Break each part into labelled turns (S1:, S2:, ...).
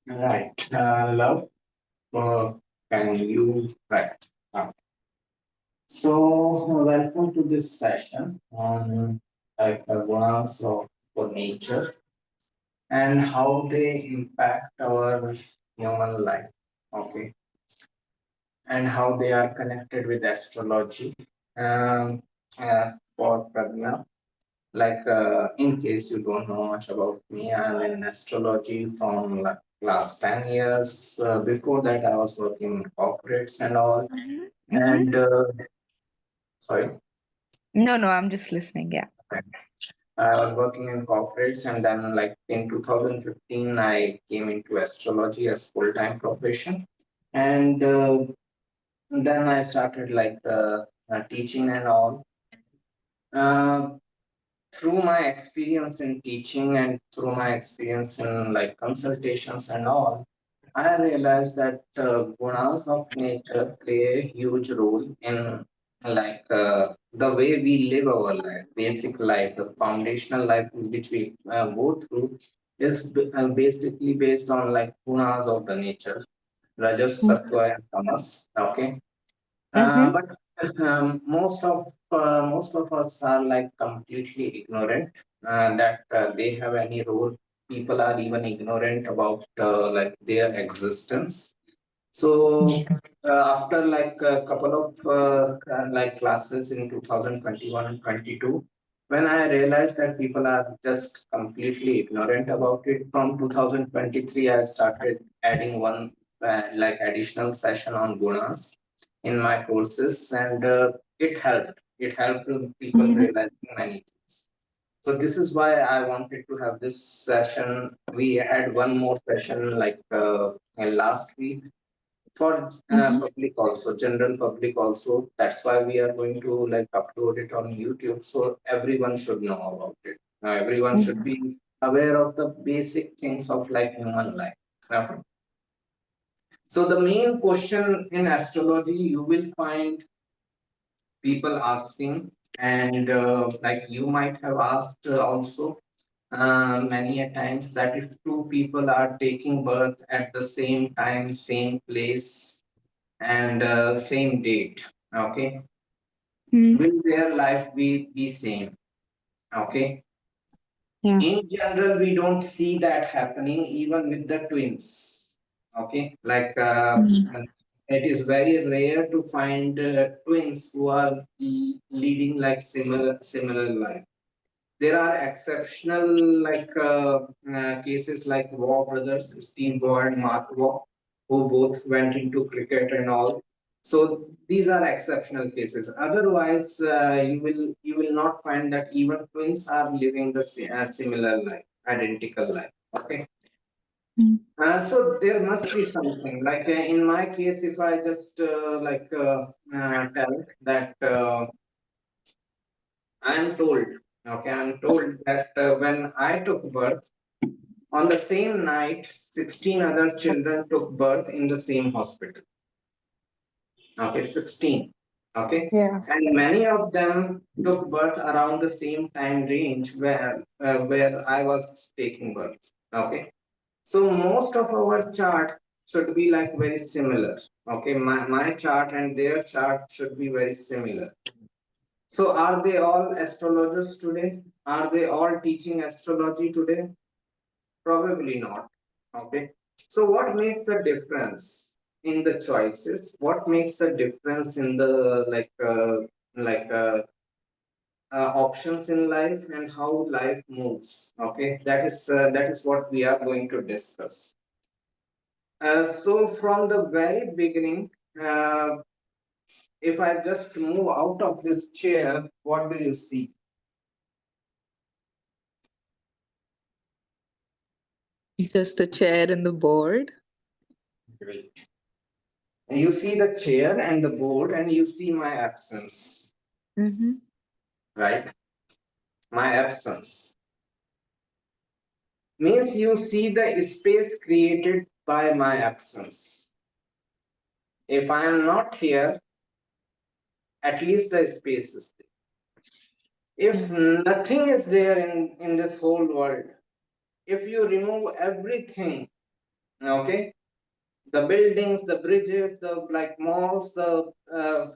S1: Right. Love, can you? Right. Uh, welcome to this session on gunas of nature and how they impact our human life. Okay. And how they are connected with astrology. Um, for Pragna, in case you don't know much about me, I'm in astrology from like last 10 years. Before that, I was working in corporates and all.
S2: Mm-hmm.
S1: And sorry,
S2: No, no, I'm just listening. Yeah.
S1: I was working in corporates, and then like in 2015, I came into astrology as full-time profession. And then I started teaching and all. Uh, Through my experience in teaching and through my experience in like consultations and all, I realized that gunas of nature play a huge role in the way we live our life, basic life, the foundational life which we go through is basically based on like gunas of the nature, rajas, sattva, and tamas. Okay,
S2: Mm-hmm.
S1: but most of us are like completely ignorant that they have any role. People are even ignorant about like their existence. So after like a couple of like classes in 2021 and 22, when I realized that people are just completely ignorant about it, from 2023 I started adding one additional session on gunas in my courses, and it helped. It helped people realize many things. So this is why I wanted to have this session. We had one more session last week for
S2: Mm-hmm.
S1: public also, general public also. That's why we are going to like upload it on YouTube, so everyone should know about it. Everyone should be aware of the basic things of like human life. Okay. So the main question in astrology you will find people asking, and like you might have asked also many a times, that if two people are taking birth at the same time, same place, and same date, okay,
S2: Mm-hmm.
S1: will their life be same? Okay.
S2: Yeah.
S1: In general, we don't see that happening even with the twins. Okay. It is very rare to find twins who are leading like similar life. There are exceptional cases like Waugh brothers, Steve Waugh and Mark Waugh, who both went into cricket and all. So these are exceptional cases. Otherwise, you will not find that even twins are living the similar life, identical life. Okay. So there must be something in my case. If I just tell that I'm told, okay, I'm told that when I took birth, on the same night, 16 other children took birth in the same hospital. Okay, 16. Okay.
S2: Yeah.
S1: And many of them took birth around the same time range where I was taking birth. Okay. So most of our chart should be like very similar. Okay, my chart and their chart should be very similar. So are they all astrologers today? Are they all teaching astrology today? Probably not. Okay. So what makes the difference in the choices? What makes the difference in the like options in life and how life moves? Okay, that is what we are going to discuss. So from the very beginning, uh, if I just move out of this chair, what do you see?
S2: Just the chair and the board.
S1: Great. You see the chair and the board, and you see my absence,
S2: Mm-hmm.
S1: right? My absence means you see the space created by my absence. If I am not here, at least the space is there. If nothing is there in this whole world, if you remove everything, Okay, the buildings, the bridges, the like malls, the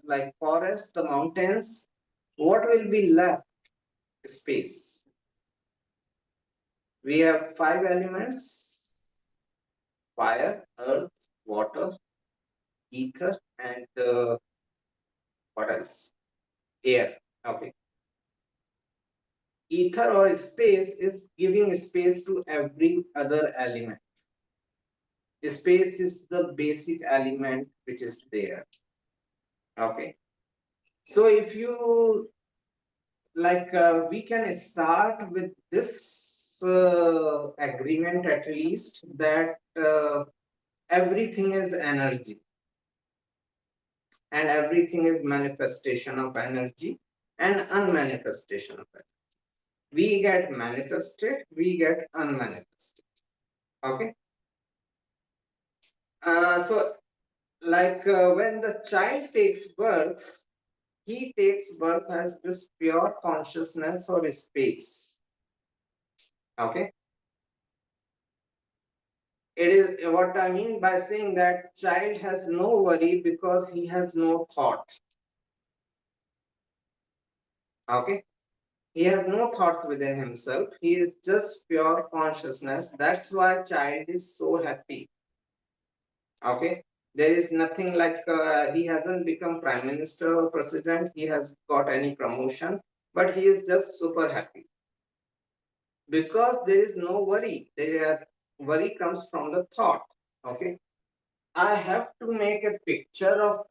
S1: like forests, the mountains. What will be left? Space. We have five elements: fire, earth, water, ether, and what else? Air. Okay. Ether or space is giving space to every other element. Space is the basic element which is there. Okay. So if you like, we can start with this agreement at least that everything is energy and everything is manifestation of energy and unmanifestation of it. We get manifested, we get unmanifested. Okay. So like when the child takes birth, he takes birth as this pure consciousness or space. Okay. It is what I mean by saying that child has no worry because he has no thought. Okay. He has no thoughts within himself. He is just pure consciousness. That's why child is so happy. Okay. There is nothing like he hasn't become prime minister or president. He has got any promotion, but he is just super happy because there is no worry. There worry comes from the thought. Okay. I have to make a picture of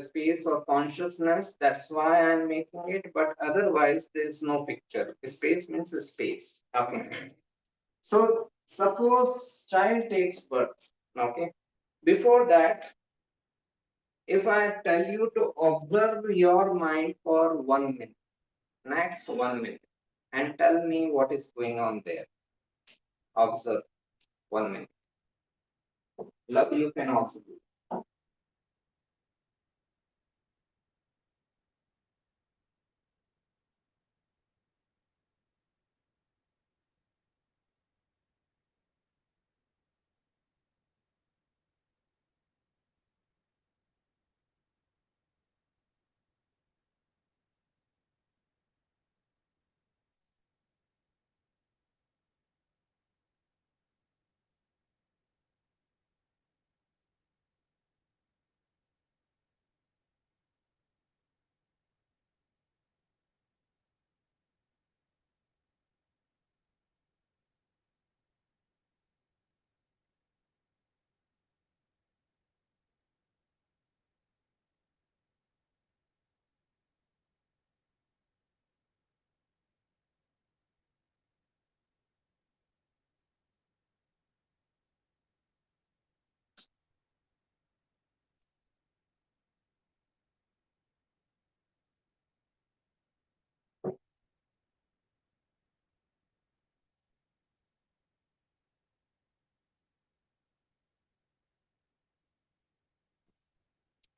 S1: space or consciousness. That's why I'm making it. But otherwise, there is no picture. Space means a space. Okay. So suppose child takes birth. Okay. Before that, if I tell you to observe your mind for 1 minute, next 1 minute, and tell me what is going on there. Observe 1 minute. Love, you can also do.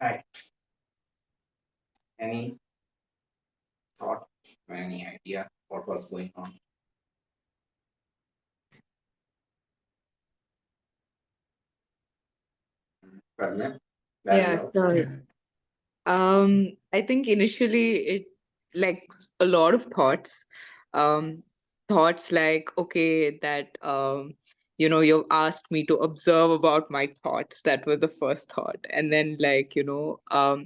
S1: Right. Any thought, any idea what was going on? Pradnya? Very
S2: Yeah,
S1: well.
S2: sure. I think initially it like a lot of thoughts. Um, Thoughts like, okay, that you asked me to observe about my thoughts. That was the first thought. And then like,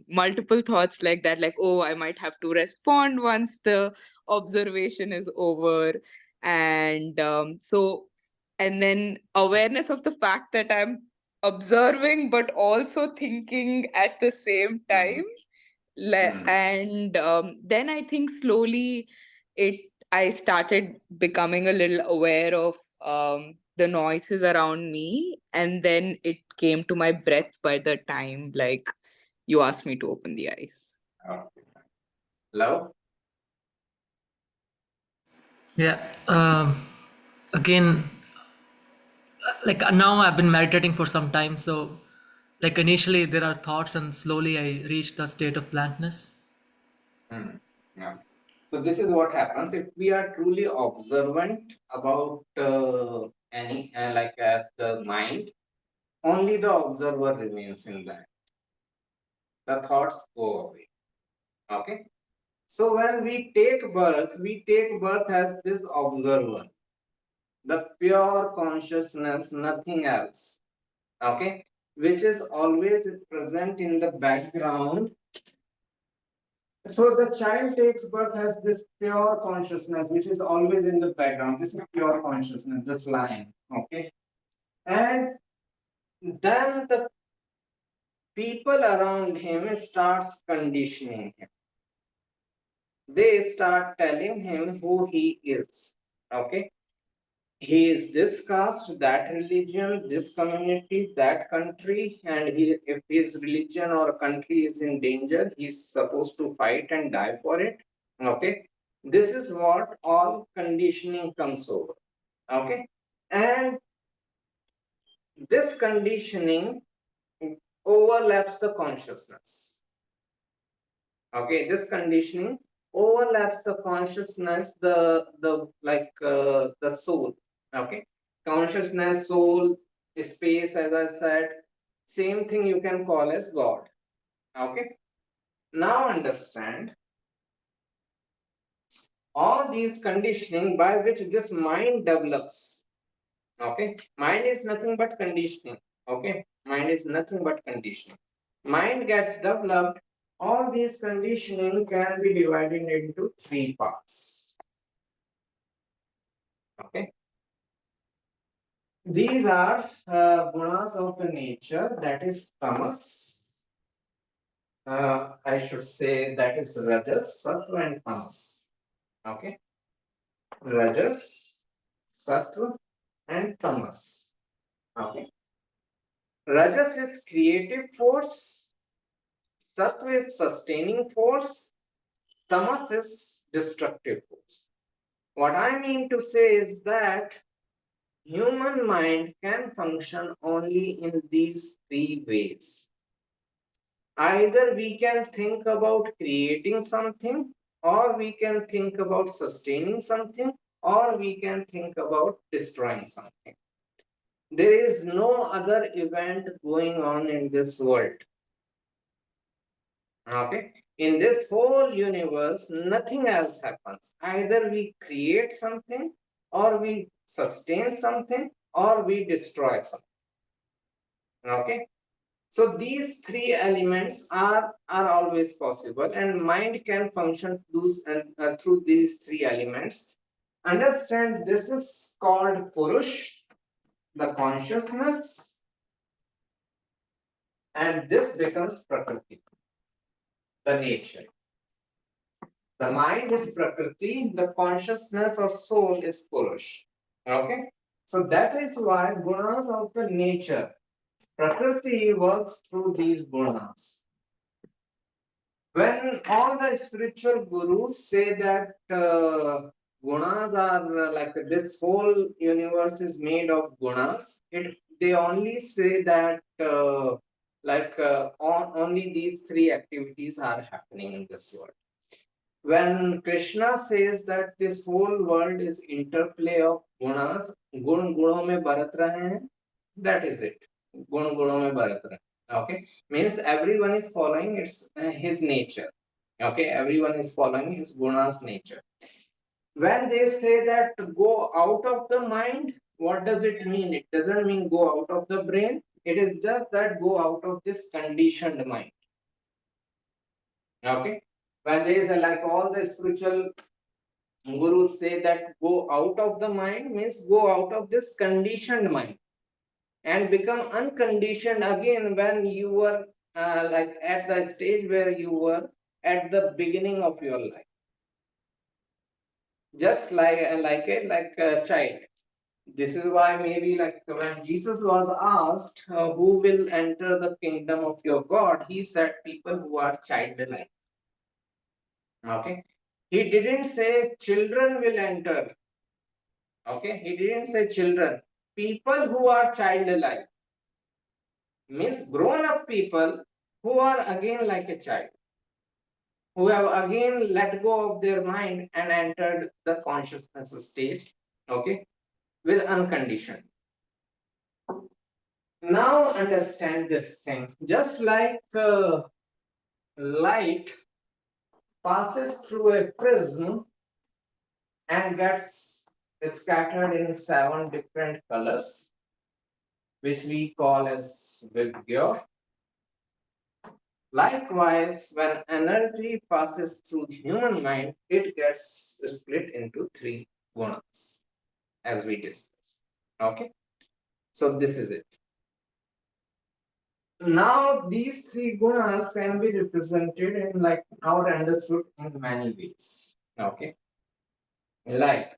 S2: multiple thoughts like that, like, oh, I might have to respond once the observation is over. And and then awareness of the fact that I'm observing but also thinking at the same time. And then I think slowly it I started becoming a little aware of the noises around me, and then it came to my breath by the time like you asked me to open the eyes.
S1: Okay. Love?
S3: Yeah. Again, like now I've been meditating for some time. So, like initially there are thoughts, and slowly I reach the state of blankness.
S1: Yeah. So this is what happens if we are truly observant about any like at the mind, only the observer remains in that. The thoughts go away. Okay. So when we take birth as this observer, the pure consciousness, nothing else. Okay, which is always present in the background. So the child takes birth as this pure consciousness, which is always in the background. This is pure consciousness, this line. Okay, and then the people around him starts conditioning him. They start telling him who he is. Okay, he is this caste, that religion, this community, that country, and if his religion or country is in danger, he's supposed to fight and die for it. Okay, this is what all conditioning comes over. Okay, and this conditioning overlaps the consciousness. Okay, this conditioning overlaps the consciousness, the soul. Okay, consciousness, soul, space, as I said, same thing you can call as God. Okay, now understand all these conditioning by which this mind develops. Okay, mind is nothing but conditioning. Okay, mind is nothing but conditioning. Mind gets developed. All these conditioning can be divided into three parts. Okay, these are gunas of the nature, that is tamas. I should say that is rajas, sattva, and tamas. Okay, rajas, sattva, and tamas. Okay, rajas is creative force, sattva is sustaining force, tamas is destructive force. What I mean to say is that human mind can function only in these three ways. Either we can think about creating something, or we can think about sustaining something, or we can think about destroying something. There is no other event going on in this world. Okay, in this whole universe, nothing else happens. Either we create something, or we sustain something, or we destroy something. Okay, so these three elements are always possible, and mind can function through these three elements. Understand, this is called purush, the consciousness, and this becomes prakriti, the nature. The mind is Prakriti, the consciousness or soul is Purush. Okay? So that is why gunas of the nature, Prakriti works through these gunas. When all the spiritual gurus say that gunas are like this whole universe is made of gunas, they only say that only these three activities are happening in this world. When Krishna says that this whole world is interplay of gunas, gun guno mein barat rahe hain, that is it. Gun guno mein barat rahe. Okay, means everyone is following his nature. Okay, everyone is following his gunas nature. When they say that go out of the mind, what does it mean? It doesn't mean go out of the brain. It is just that go out of this conditioned mind. Okay, when there is like all the spiritual gurus say that go out of the mind means go out of this conditioned mind and become unconditioned again when you were like at the stage where you were at the beginning of your life, just like a child. This is why maybe like when Jesus was asked who will enter the kingdom of your God, he said people who are childlike. Okay, he didn't say children will enter. Okay, he didn't say children. People who are childlike means grown up people who are again like a child, who have again let go of their mind and entered the consciousness stage. Okay, with unconditioned. Now understand this thing. Just like light passes through a prism and gets scattered in 7 different colors, which we call as Vibgyor. Likewise, when energy passes through the human mind, it gets split into 3 gunas, as we discussed. Okay, so this is it. Now, these 3 gunas can be represented in like or understood in many ways. Okay, like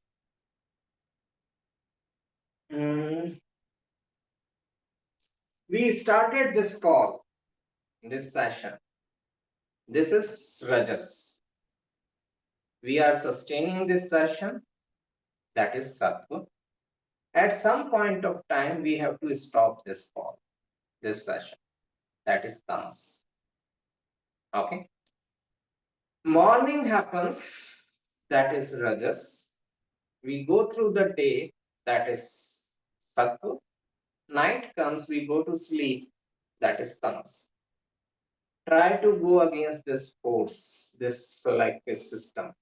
S1: we started this call, this session. This is Rajas. We are sustaining this session, that is Sattva. At some point of time, we have to stop this call, this session, that is Tamas. Okay. Morning happens, that is Rajas. We go through the day, that is Sattva. Night comes, we go to sleep, that is Tamas. Try to go against this force, this like a system.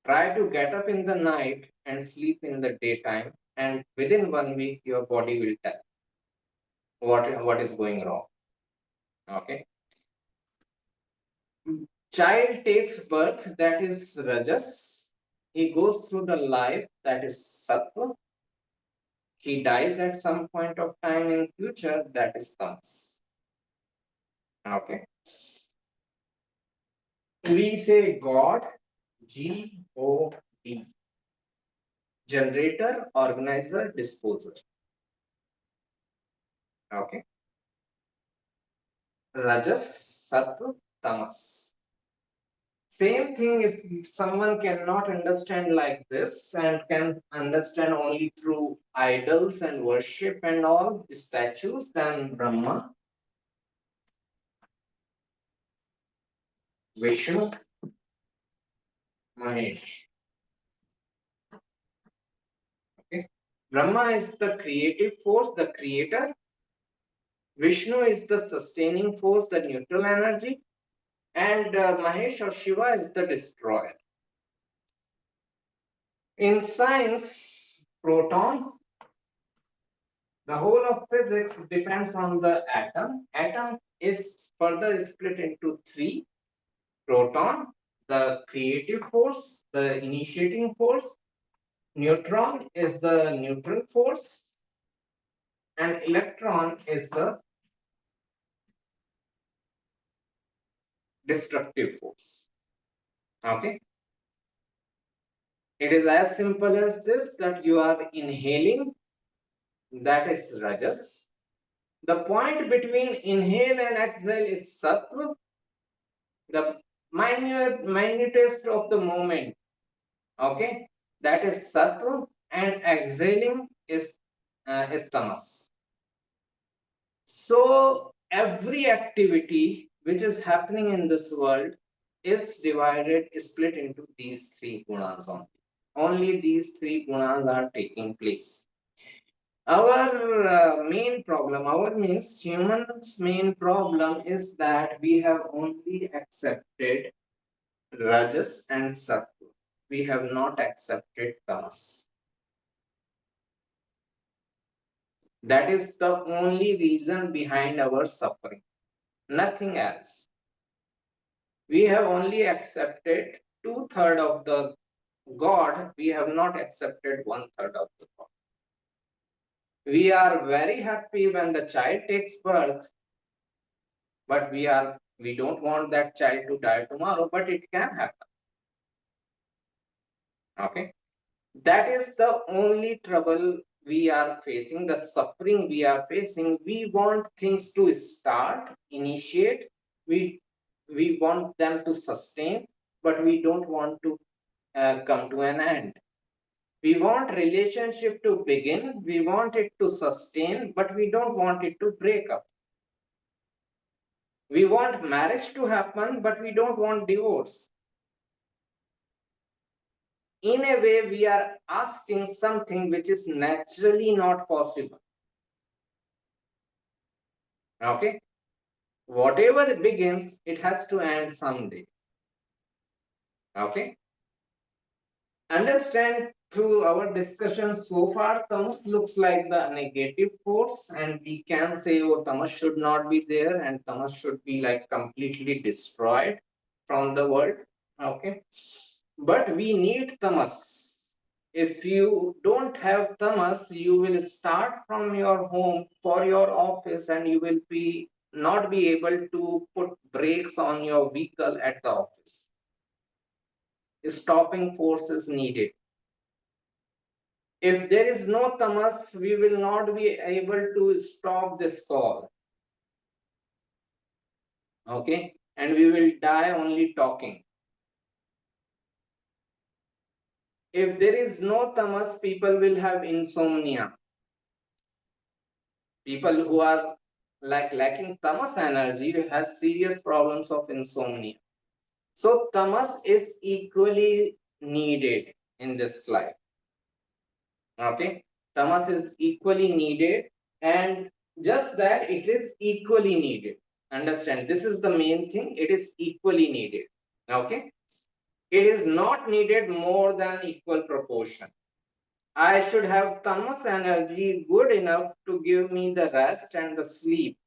S1: Try to get up in the night and sleep in the daytime, and within 1 week, your body will tell what is going wrong. Okay. Child takes birth, that is Rajas. He goes through the life, that is Sattva. He dies at some point of time in future, that is Tamas. Okay. We say God, G-O-D. Generator, organizer, disposer. Okay. Rajas, Sattva, Tamas. Same thing if someone cannot understand like this and can understand only through idols and worship and all statues, then Brahma, Vishnu, Mahesh. Okay. Brahma is the creative force, the creator. Vishnu is the sustaining force, the neutral energy. And Mahesh or Shiva is the destroyer. In science, proton, the whole of physics depends on the atom. Atom is further split into 3. Proton, the creative force, the initiating force. Neutron is the neutral force. And electron is the destructive force. Okay. It is as simple as this, that you are inhaling, that is Rajas. The point between inhale and exhale is Sattva. The minutest of the moment, okay, that is Sattva, and exhaling is Tamas. So every activity which is happening in this world is split into these 3 gunas only. Only these 3 gunas are taking place. Our main problem, our means humans' main problem is that we have only accepted Rajas and Sattva. We have not accepted Tamas. That is the only reason behind our suffering. Nothing else. We have only accepted 2/3 of the God. We have not accepted 1/3 of the God. We are very happy when the child takes birth, but we don't want that child to die tomorrow, but it can happen. Okay. That is the only trouble we are facing, the suffering we are facing. We want things to start, initiate, we want them to sustain, but we don't want to come to an end. We want relationship to begin, we want it to sustain, but we don't want it to break up. We want marriage to happen, but we don't want divorce. in a way we are asking something which is naturally not possible. Okay, whatever begins, it has to end someday. Okay, understand through our discussion so far, tamas looks like the negative force, and we can say, oh, tamas should not be there, and tamas should be like completely destroyed from the world. Okay, but we need tamas. If you don't have tamas, you will start from your home for your office, and you will be not be able to put brakes on your vehicle at the office. Stopping force is needed. If there is no tamas, we will not be able to stop this call. Okay, and we will die only talking. If there is no tamas, people will have insomnia. People who are like lacking tamas energy has serious problems of insomnia. So tamas is equally needed in this life. Okay, tamas is equally needed, and just that it is equally needed. Understand, this is the main thing, it is equally needed. Okay, it is not needed more than equal proportion. I should have tamas energy good enough to give me the rest and the sleep.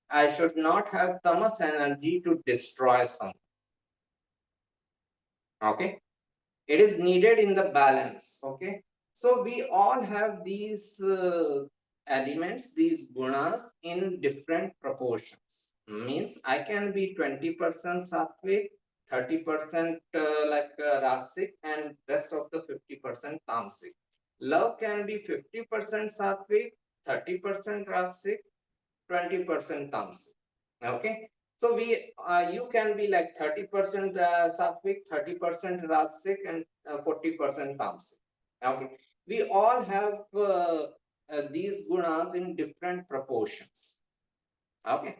S1: I should not have tamas energy to destroy something. Okay, it is needed in the balance. Okay, so we all have these elements, these gunas in different proportions. Means I can be 20% sattvic, 30% rasic, and rest of the 50% tamasic. Love can be 50% sattvic, 30% rasic, 20% tamasic. Okay, so we you can be like 30% sattvic, 30% rasic, and 40% tamasic. Okay, we all have these gunas in different proportions. Okay,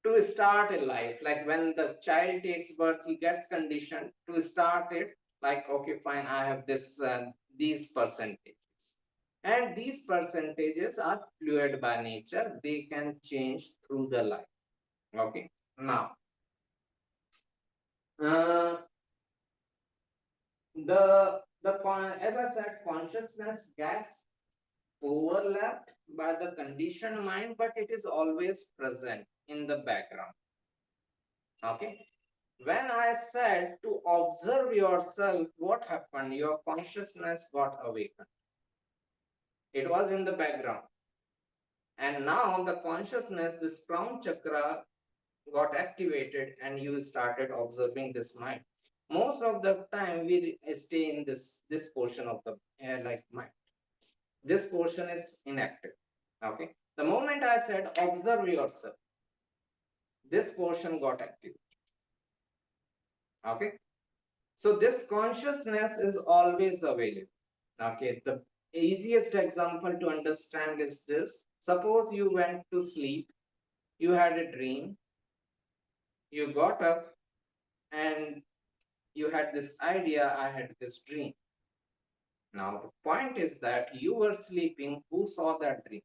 S1: to start a life, like when the child takes birth, he gets conditioned to start it like, okay, fine, I have this these percentages, and these percentages are fluid by nature, they can change through the life. Okay, now uh, as I said, consciousness gets overlapped by the conditioned mind, but it is always present in the background. Okay, when I said to observe yourself, what happened? Your consciousness got awakened. It was in the background, and now the consciousness, this crown chakra, got activated, and you started observing this mind. Most of the time we stay in this portion of the mind. This portion is inactive. Okay, the moment I said observe yourself, this portion got activated. Okay, so this consciousness is always available. Okay, the easiest example to understand is this: suppose you went to sleep, you had a dream, you got up, and you had this idea, I had this dream. Now, the point is that you were sleeping. Who saw that dream?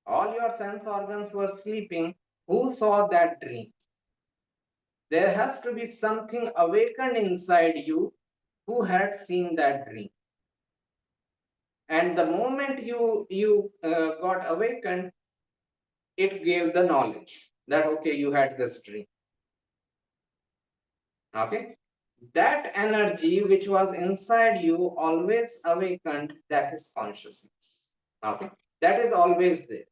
S1: All your sense organs were sleeping. Who saw that dream? There has to be something awakened inside you who had seen that dream. And the moment you got awakened, it gave the knowledge that, okay, you had this dream. Okay, that energy which was inside you always awakened, that is consciousness. Okay, that is always there.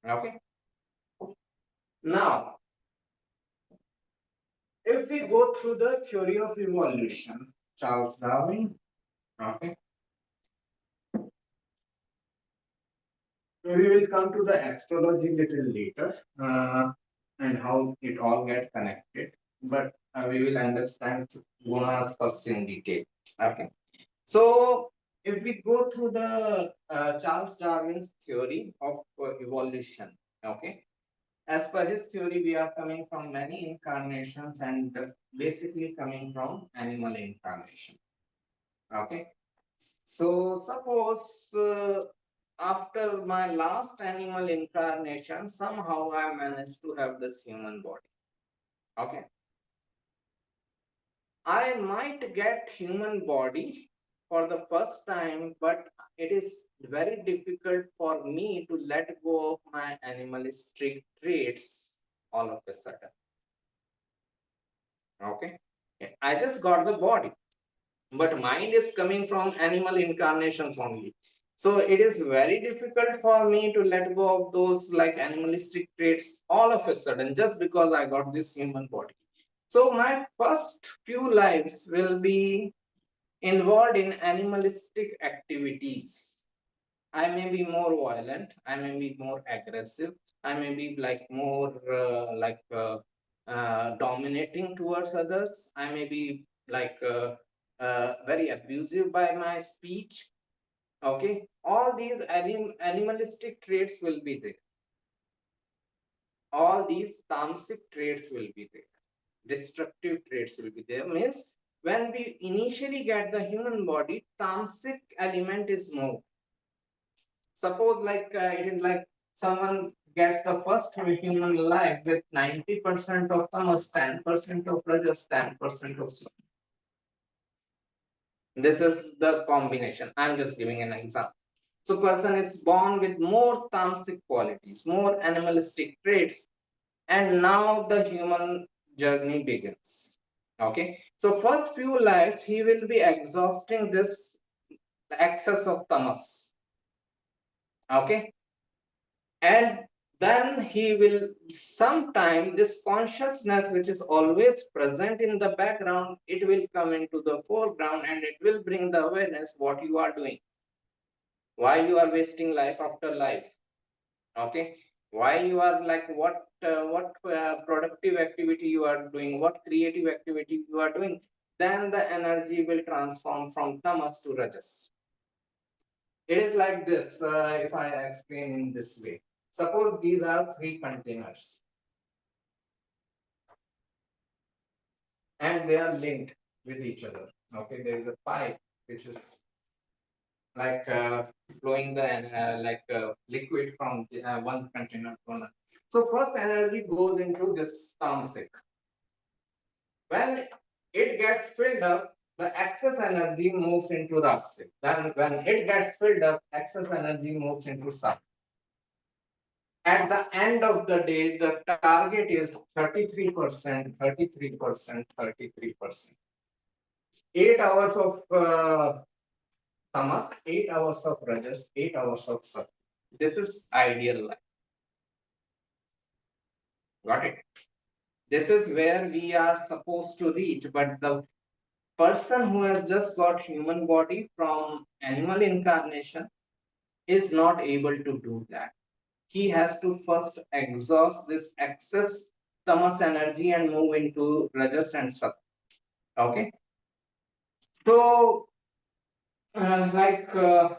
S1: Okay, now if we go through the theory of evolution, Charles Darwin. Okay, we will come to the astrology little later, and how it all get connected, but we will understand gunas first in detail. Okay, so if we go through the Charles Darwin's theory of evolution, okay, As per his theory, we are coming from many incarnations and basically coming from animal incarnation. Okay. So suppose after my last animal incarnation, somehow I managed to have this human body. Okay. I might get human body for the first time, but it is very difficult for me to let go of my animalistic traits all of a sudden. Okay. I just got the body, but mind is coming from animal incarnations only. So it is very difficult for me to let go of those like animalistic traits all of a sudden just because I got this human body. So my first few lives will be involved in animalistic activities. I may be more violent, I may be more aggressive, I may be like more dominating towards others, I may be very abusive by my speech. Okay, all these animalistic traits will be there. All these tamasic traits will be there. Destructive traits will be there. Means when we initially get the human body, tamasic element is more. Suppose it is like someone gets the first human life with 90% of tamas, 10% of rajas, 10% of sattva. This is the combination. I'm just giving an example. So person is born with more tamasic qualities, more animalistic traits, and now the human journey begins. Okay. So first few lives he will be exhausting this excess of tamas. Okay. And then he will sometime this consciousness which is always present in the background, it will come into the foreground and it will bring the awareness what you are doing, why you are wasting life after life. Okay, why you are like what productive activity you are doing, what creative activity you are doing. Then the energy will transform from tamas to rajas. It is like this. If I explain in this way, suppose these are three containers and they are linked with each other. Okay, there is a pipe which is like flowing the liquid from one container to another. So first energy goes into this tamasic. When it gets filled up, the excess energy moves into rajasic. Then when it gets filled up, excess energy moves into sattvic. At the end of the day, the target is 33%, 33%, 33%. 8 hours of tamas, 8 hours of rajas, 8 hours of sattva. This is ideal life. Got it? This is where we are supposed to reach, but the person who has just got human body from animal incarnation is not able to do that. He has to first exhaust this excess tamas energy and move into rajas and sattva. Okay. So, uh, like, uh,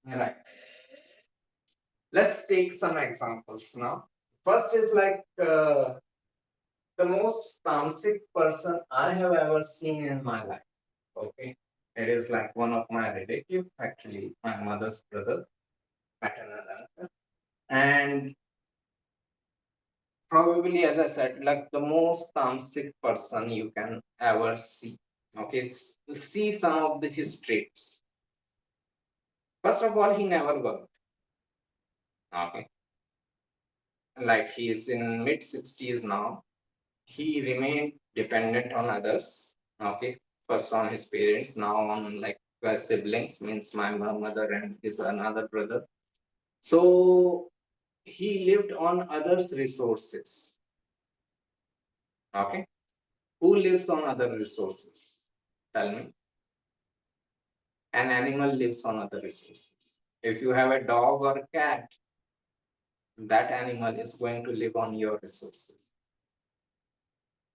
S1: right. Let's take some examples now. First is the most tamasic person I have ever seen in my life. Okay. It is like one of my relative, actually my mother's brother, maternal uncle. And probably, as I said, like the most tamasic person you can ever see. Okay, see some of his traits. First of all, he never worked. Okay, like he is in mid 60s now. He remained dependent on others. Okay, first on his parents, now on like siblings, means my mother and his another brother. So he lived on others' resources. Okay, who lives on other resources? Tell me. An animal lives on other resources. If you have a dog or a cat, that animal is going to live on your resources.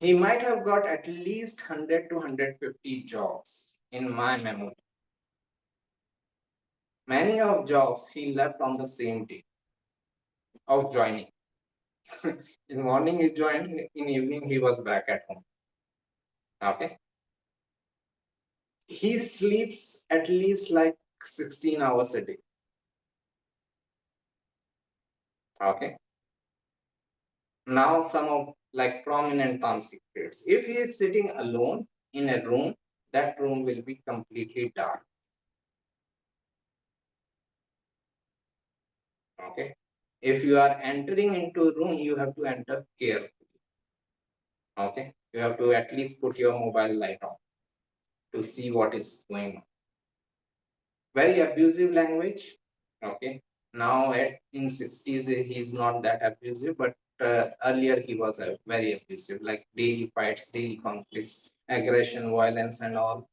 S1: He might have got at least 100 to 150 jobs in my memory. Many of jobs he left on the same day. of joining. In morning he joined, in evening he was back at home. Okay. He sleeps at least like 16 hours a day. Okay. Now some of like prominent tamasic traits. If he is sitting alone in a room, that room will be completely dark. Okay. If you are entering into a room, you have to enter carefully. Okay. You have to at least put your mobile light on to see what is going on. Very abusive language. Okay. Now in 60s, he's not that abusive, but earlier he was very abusive, like daily fights, daily conflicts, aggression, violence, and all.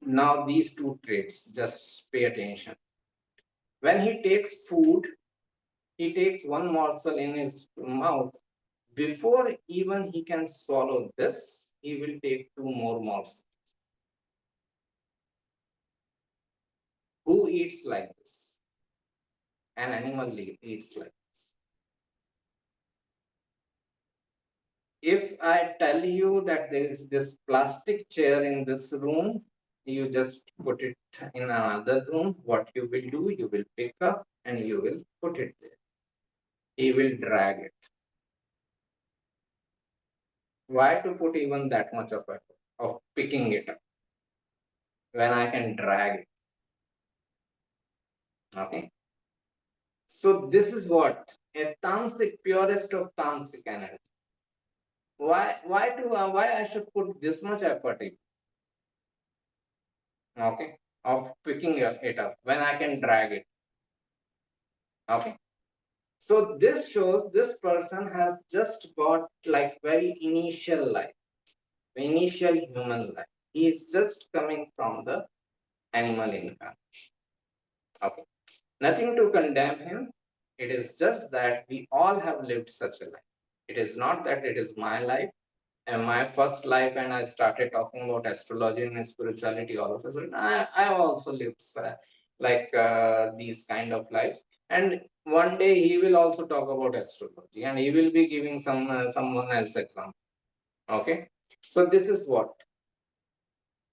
S1: Now these two traits, just pay attention. When he takes food, he takes one morsel in his mouth. Before even he can swallow this, he will take two more morsels. Who eats like this? An animal eats like this. If I tell you that there is this plastic chair in this room, you just put it in another room. What you will do, you will pick up and you will put it there. He will drag it. Why to put even that much of effort of picking it up when I can drag it? Okay. So this is what a tamasic, purest of tamasic energy. Why I should put this much effort in? Okay, of picking it up when I can drag it. Okay. So this shows this person has just got like very initial life, initial human life. He is just coming from the animal incarnation. Okay. Nothing to condemn him. It is just that we all have lived such a life. It is not that it is my life and my first life, and I started talking about astrology and spirituality all of a sudden. I also lived these kind of lives. And one day he will also talk about astrology and he will be giving someone else example. Okay. So this is what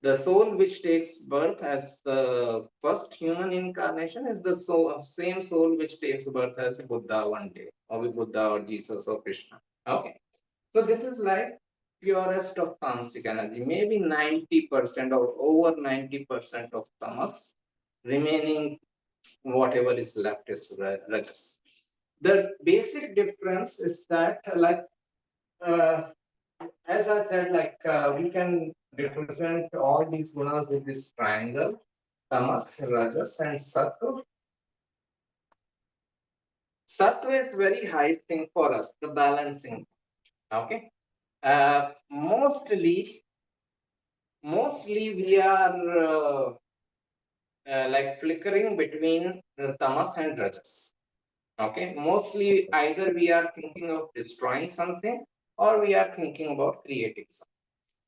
S1: the soul which takes birth as the first human incarnation is the same soul which takes birth as Buddha one day, or Buddha or Jesus or Krishna. Okay. So this is like purest of tamasic energy, maybe 90% or over 90% of tamas, remaining whatever is left is rajas. The basic difference is that uh, as I said, we can represent all these gunas with this triangle, tamas, rajas, and sattva. Sattva is very high thing for us, the balancing. Okay. Mostly we are like flickering between the tamas and rajas. Okay. Mostly either we are thinking of destroying something or we are thinking about creating something.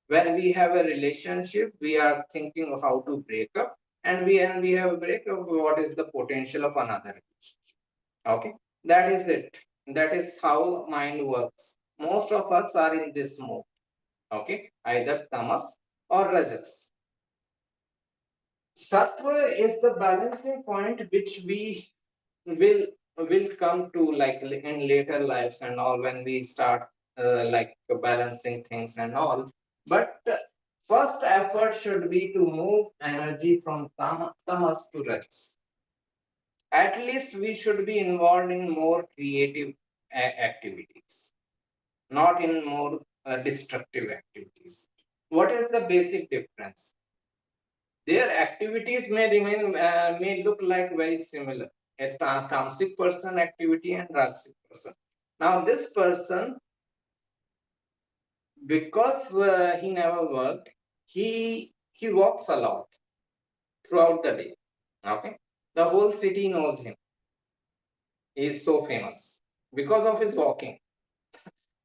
S1: When we have a relationship, we are thinking of how to break up, and we have a breakup, what is the potential of another relationship? Okay, that is it. That is how mind works. Most of us are in this mode. Okay, either tamas or rajas. Sattva is the balancing point which we will come to like in later lives and all, when we start like balancing things and all. But first effort should be to move energy from tamas to rajas. At least we should be involved in more creative activities, not in more destructive activities. What is the basic difference? Their activities may look like very similar. A tamasic person activity and rajasic person. Now this person, because he never worked, he walks a lot throughout the day. Okay, the whole city knows him. He is so famous because of his walking.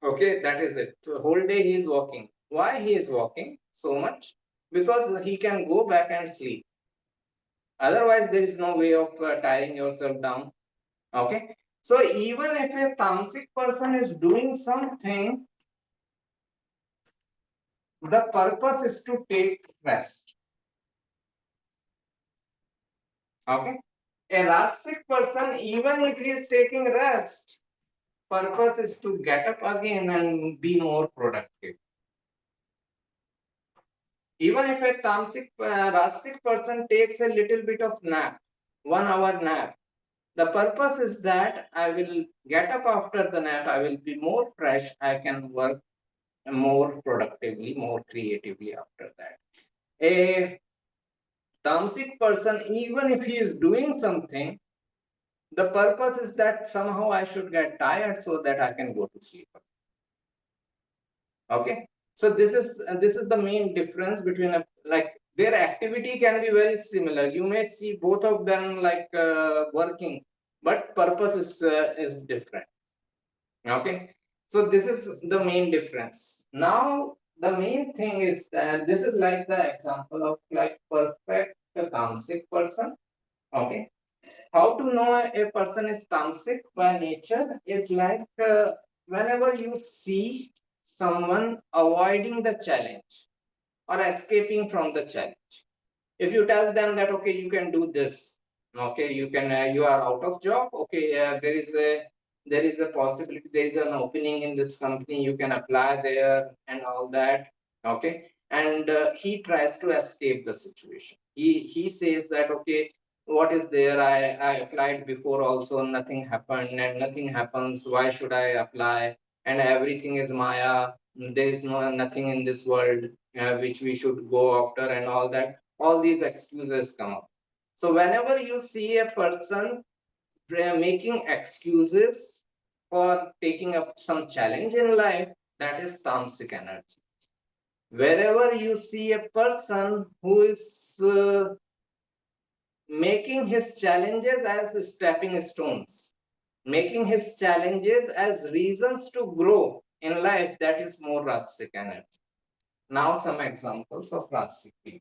S1: Okay, that is it. The whole day he is walking. Why he is walking so much? Because he can go back and sleep. Otherwise, there is no way of tiring yourself down. Okay. So even if a tamasic person is doing something, the purpose is to take rest. Okay. A rasic person, even if he is taking rest, purpose is to get up again and be more productive. Even if a tamasic rasic person takes a little bit of nap, 1 hour nap, the purpose is that I will get up after the nap, I will be more fresh, I can work more productively, more creatively after that. A tamasic person, even if he is doing something, the purpose is that somehow I should get tired so that I can go to sleep. Okay, so this is the main difference between like their activity can be very similar. You may see both of them like working, but purpose is different. Okay, so this is the main difference. Now the main thing is that this is like the example of like perfect tamasic person. Okay, how to know a person is tamasic by nature is like whenever you see someone avoiding the challenge or escaping from the challenge. If you tell them that okay, you can do this, okay, you can you are out of job, okay, there is a possibility, there is an opening in this company, you can apply there and all that. Okay, and he tries to escape the situation. He says that okay, what is there, I applied before also, nothing happened and nothing happens, why should I apply, and everything is maya, there is nothing in this world which we should go after and all that. All these excuses come up. So whenever you see a person making excuses for taking up some challenge in life, that is tamasic energy. Wherever you see a person who is making his challenges as stepping stones, making his challenges as reasons to grow in life, that is more Rajasic energy. Now some examples of Rajasic people.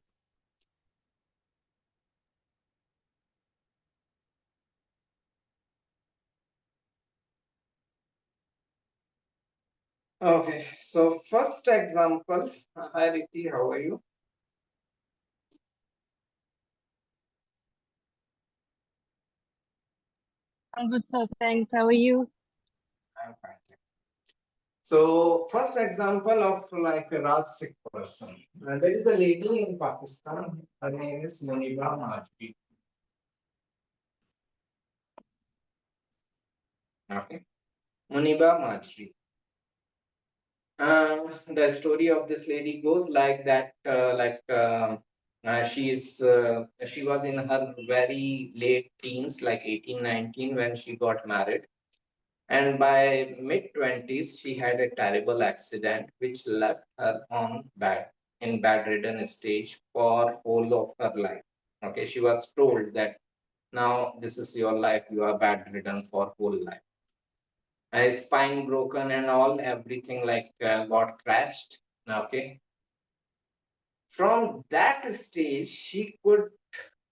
S1: Okay, so first example, hi Riti, how are you?
S4: I'm good, sir. Thanks. How are you?
S1: I'm fine. So first example of like a Rajasic person. There is a lady in Pakistan, her name is Muniba Majri. Okay, Muniba Majri. The story of this lady goes like that, she was in her very late teens, like 18, 19, when she got married. And by mid 20s, she had a terrible accident which left her on in bedridden stage for whole of her life. Okay, she was told that now this is your life, you are bedridden for whole life. Spine broken and all, everything like got crashed. Okay, from that stage, she could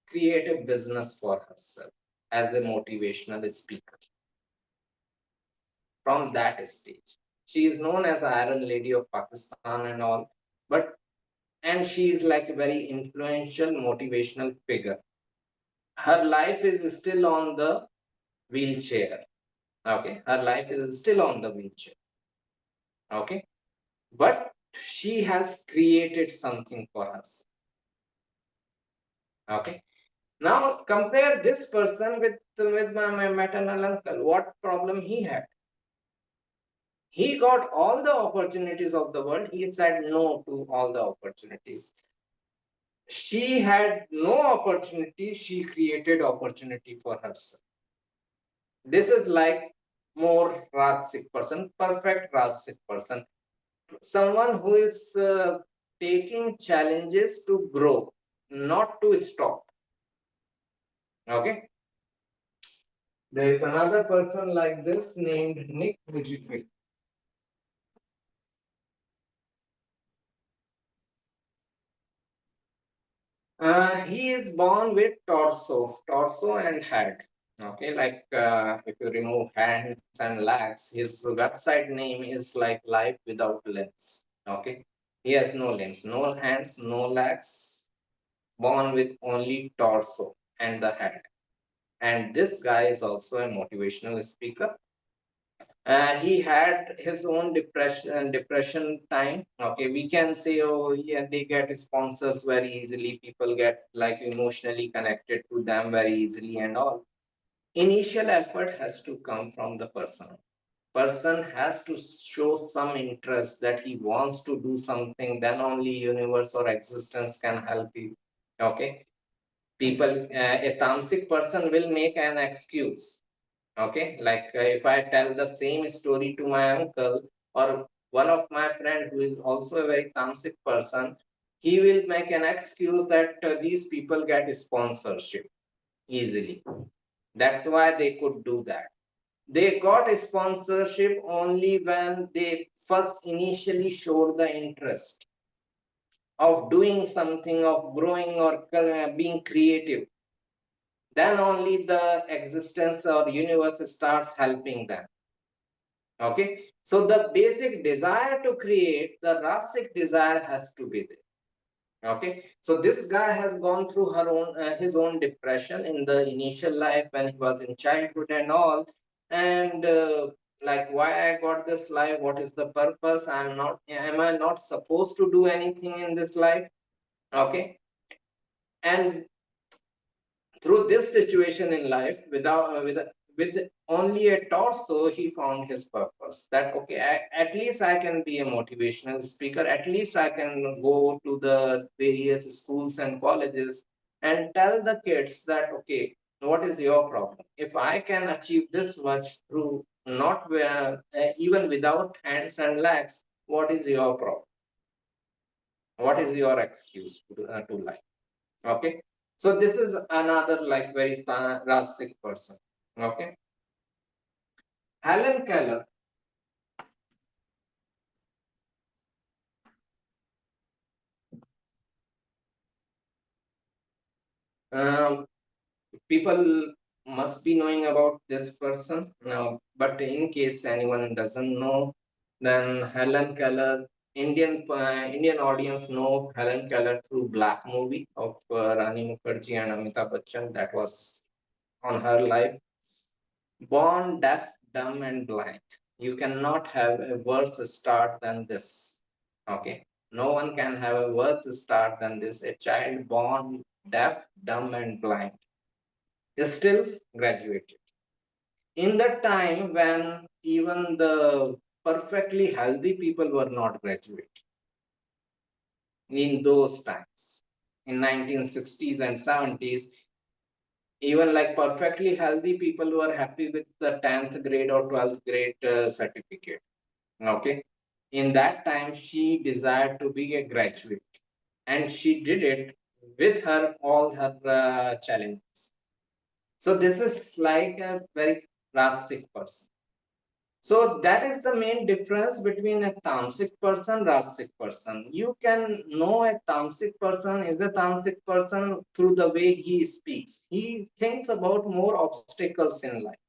S1: create a business for herself as a motivational speaker. From that stage, she is known as Iron Lady of Pakistan and all, but and she is like a very influential motivational figure. Her life is still on the wheelchair. Okay, her life is still on the wheelchair. Okay, but she has created something for herself. Okay, now compare this person with my maternal uncle. What problem he had? He got all the opportunities of the world. He said no to all the opportunities. She had no opportunity. She created opportunity for herself. This is like more Rajasic person, perfect Rajasic person. Someone who is taking challenges to grow, not to stop. Okay. There is another person like this named Nick Vujicic. He is born with torso and head. Okay, like if you remove hands and legs, his website name is like life without limbs. Okay, he has no limbs, no hands, no legs, born with only torso and the head. And this guy is also a motivational speaker. He had his own depression time. Okay, we can say, oh yeah, they get sponsors very easily. People get like emotionally connected to them very easily and all. Initial effort has to come from the person has to show some interest that he wants to do something, then only universe or existence can help you. Okay, people, a tamasic person will make an excuse. Okay, like if I tell the same story to my uncle or one of my friend who is also a very tamasic person, he will make an excuse that these people get sponsorship easily. That's why they could do that. They got a sponsorship only when they first initially showed the interest of doing something, of growing or being creative. Then only the existence or universe starts helping them. Okay, so the basic desire to create, the rasic desire has to be there. Okay, so this guy has gone through his own depression in the initial life when he was in childhood and all, and like why I got this life, what is the purpose, am I not supposed to do anything in this life? Okay, and through this situation in life, with only a torso, he found his purpose. That okay, at least I can be a motivational speaker. At least I can go to the various schools and colleges and tell the kids that okay, what is your problem? If I can achieve this much through not even without hands and legs, what is your problem? What is your excuse to life? Okay, so this is another like very rasic person. Okay, Helen Keller. um, People must be knowing about this person now, but in case anyone doesn't know, then Helen Keller, Indian audience know Helen Keller through Black movie of Rani Mukherjee and Amitabh Bachchan. That was on her life. Born deaf, dumb, and blind. You cannot have a worse start than this. Okay. No one can have a worse start than this. A child born deaf, dumb, and blind is still graduated. In the time when even the perfectly healthy people were not graduate. In those times, in 1960s and 70s, even like perfectly healthy people were happy with the 10th grade or 12th grade certificate. Okay, in that time she desired to be a graduate, and she did it with her all her challenges. So this is like a very rasic person. So that is the main difference between a tamasic person, rasic person. You can know a tamasic person is a tamasic person through the way he speaks. He thinks about more obstacles in life.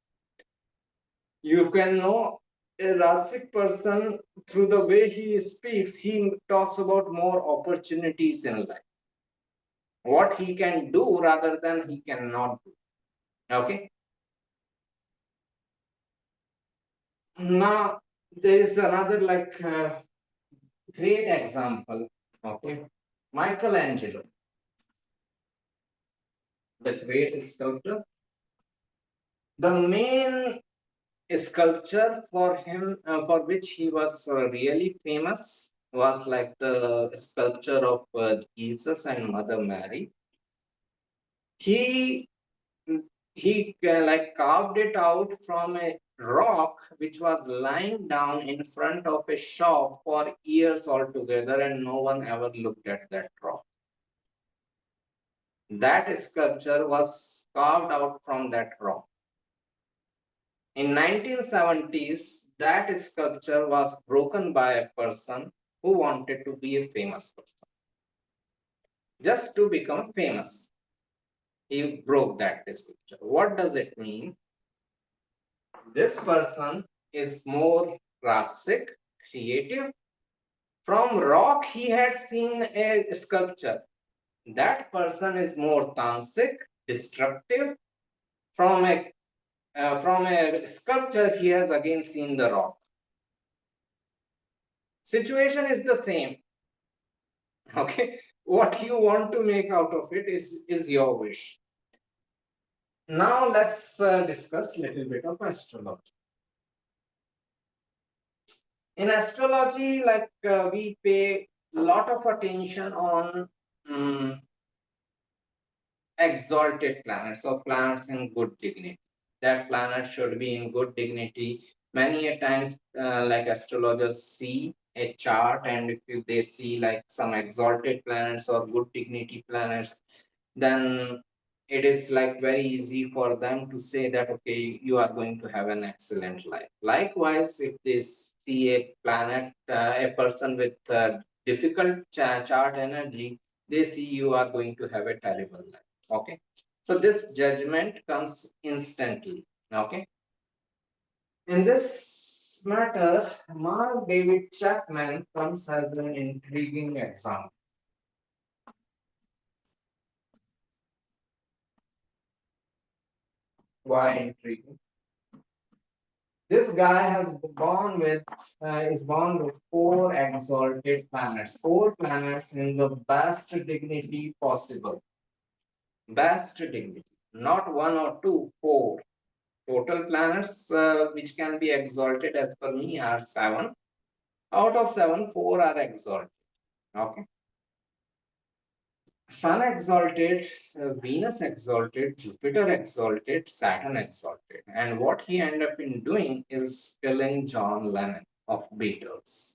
S1: You can know a rasic person through the way he speaks. He talks about more opportunities in life, what he can do rather than he cannot do. Okay. Now there is another like great example. Okay, Michelangelo, the great sculptor. The main sculpture for him, for which he was really famous, was like the sculpture of Jesus and Mother Mary. He like carved it out from a rock which was lying down in front of a shop for years altogether, and no one ever looked at that rock. That sculpture was carved out from that rock. In 1970s, that sculpture was broken by a person who wanted to be a famous person, just to become famous. He broke that description. What does it mean? This person is more classic, creative. From rock, he had seen a sculpture. That person is more tamasic, destructive. From a sculpture, he has again seen the rock. Situation is the same. Okay, what you want to make out of it is your wish. Now let's discuss a little bit of astrology. In astrology, like we pay a lot of attention on exalted planets or planets in good dignity. That planet should be in good dignity. Many a times, like astrologers see a chart, and if they see like some exalted planets or good dignity planets, then it is like very easy for them to say that okay, you are going to have an excellent life. Likewise, if they see a planet, a person with difficult chart energy, they see you are going to have a terrible life. Okay, so this judgment comes instantly. Okay, in this matter, Mark David Chapman comes as an intriguing example. Why intriguing? This guy is born with four exalted planets, four planets in the best dignity possible. Best dignity, not one or two, four. Total planets which can be exalted as per me are seven. Out of seven, four are exalted. Okay. Sun exalted, Venus exalted, Jupiter exalted, Saturn exalted. And what he ended up in doing is killing John Lennon of Beatles.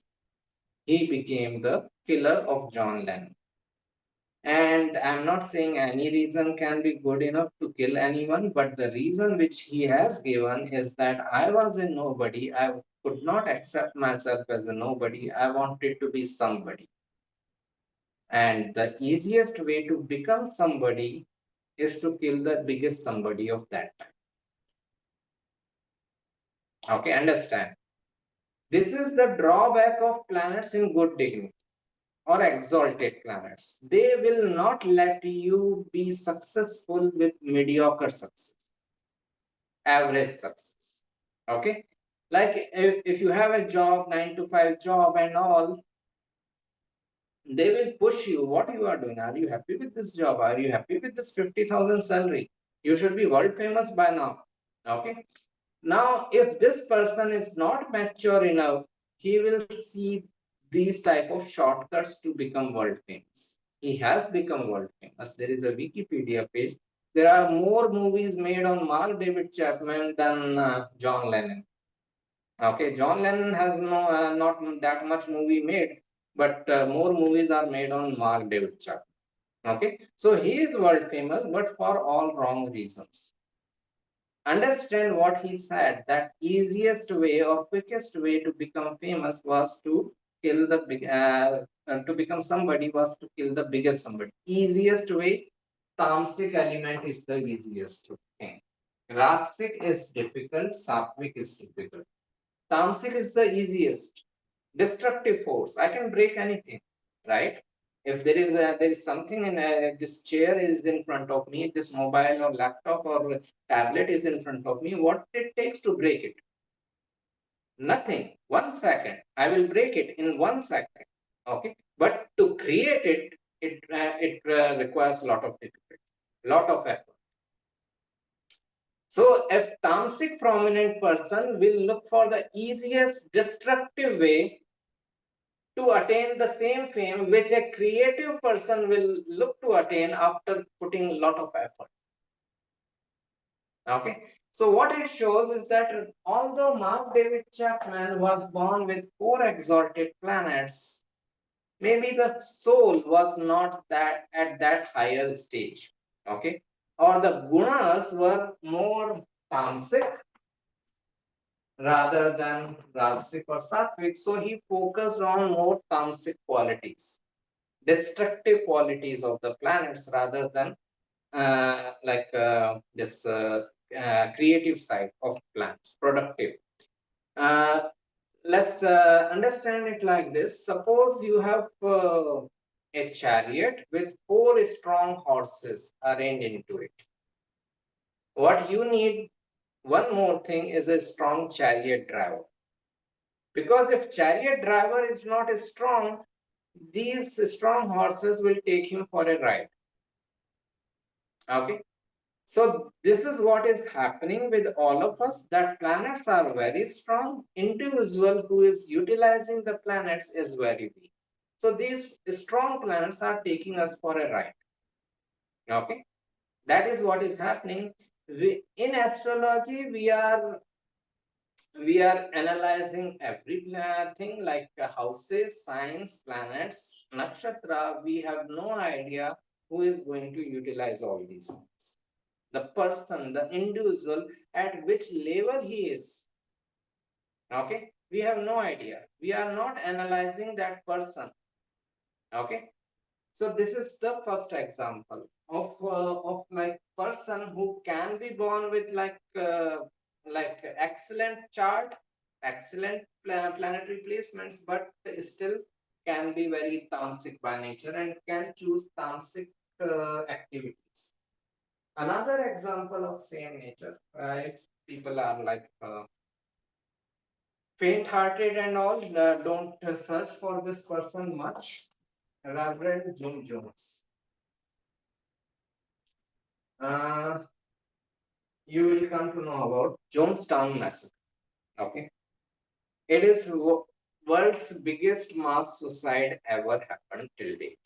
S1: He became the killer of John Lennon. And I'm not saying any reason can be good enough to kill anyone, but the reason which he has given is that I was a nobody. I could not accept myself as a nobody. I wanted to be somebody. And the easiest way to become somebody is to kill the biggest somebody of that time. Okay, understand? This is the drawback of planets in good dignity or exalted planets. They will not let you be successful with mediocre success, average success. Okay, like if you have a job, 9 to 5 job and all, they will push you. What you are doing? Are you happy with this job? Are you happy with this 50,000 salary? You should be world famous by now. Okay. Now, if this person is not mature enough, he will see these type of shortcuts to become world famous. He has become world famous. There is a Wikipedia page. There are more movies made on Mark David Chapman than John Lennon. Okay, John Lennon has not that much movie made, but more movies are made on Mark David Chapman. Okay, so he is world famous, but for all wrong reasons. Understand what he said, that easiest way or quickest way to become famous was to kill the big to become somebody was to kill the biggest somebody. Easiest way, tamasic element is the easiest thing. Rasic is difficult, sattvic is difficult. Tamasic is the easiest. Destructive force. I can break anything, right? If there is something in this chair is in front of me, this mobile or laptop or tablet is in front of me, what it takes to break it? Nothing. 1 second. I will break it in 1 second. Okay. But to create it, it requires a lot of difficulty, lot of effort. So a tamasic prominent person will look for the easiest destructive way to attain the same fame which a creative person will look to attain after putting a lot of effort. Okay, so what it shows is that although Mark David Chapman was born with four exalted planets, maybe the soul was not that at that higher stage. Okay, or the gunas were more tamasic rather than rajasic or sattvic, so he focused on more tamasic qualities, destructive qualities of the planets rather than this creative side of plants, productive. Uh, let's understand it like this. Suppose you have a chariot with 4 strong horses arranged into it. What you need, one more thing, is a strong chariot driver. Because if chariot driver is not strong, these strong horses will take him for a ride. Okay. So this is what is happening with all of us, that planets are very strong. Individual who is utilizing the planets is very weak. So these strong planets are taking us for a ride. Okay. That is what is happening. In astrology, we are analyzing every thing like houses, signs, planets, nakshatra. We have no idea who is going to utilize all these things. The person, the individual, at which level he is. Okay, we have no idea. We are not analyzing that person. Okay, so this is the first example of like person who can be born with like excellent chart, excellent planetary placements, but still can be very tamasic by nature and can choose tamasic activities. Another example of same nature, if people are like faint-hearted and all, don't search for this person much. Reverend Jim Jones. Uh, you will come to know about Jonestown Massacre. Okay, it is world's biggest mass suicide ever happened till date.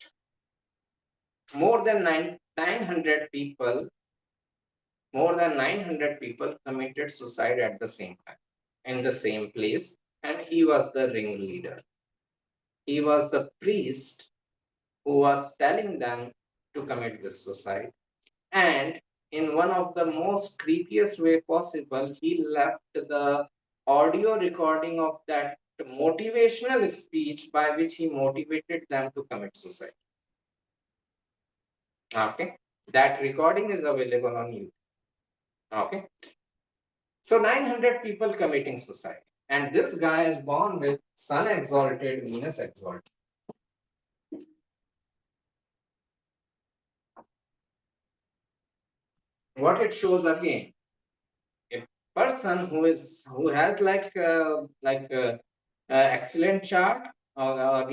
S1: More than 900 people, more than 900 people committed suicide at the same time in the same place, and he was the ringleader. He was the priest who was telling them to commit this suicide. And in one of the most creepiest way possible, he left the audio recording of that motivational speech by which he motivated them to commit suicide. Okay, that recording is available on YouTube. Okay, so 900 people committing suicide, and this guy is born with Sun exalted, Venus exalted. What it shows again, a person who has excellent chart, or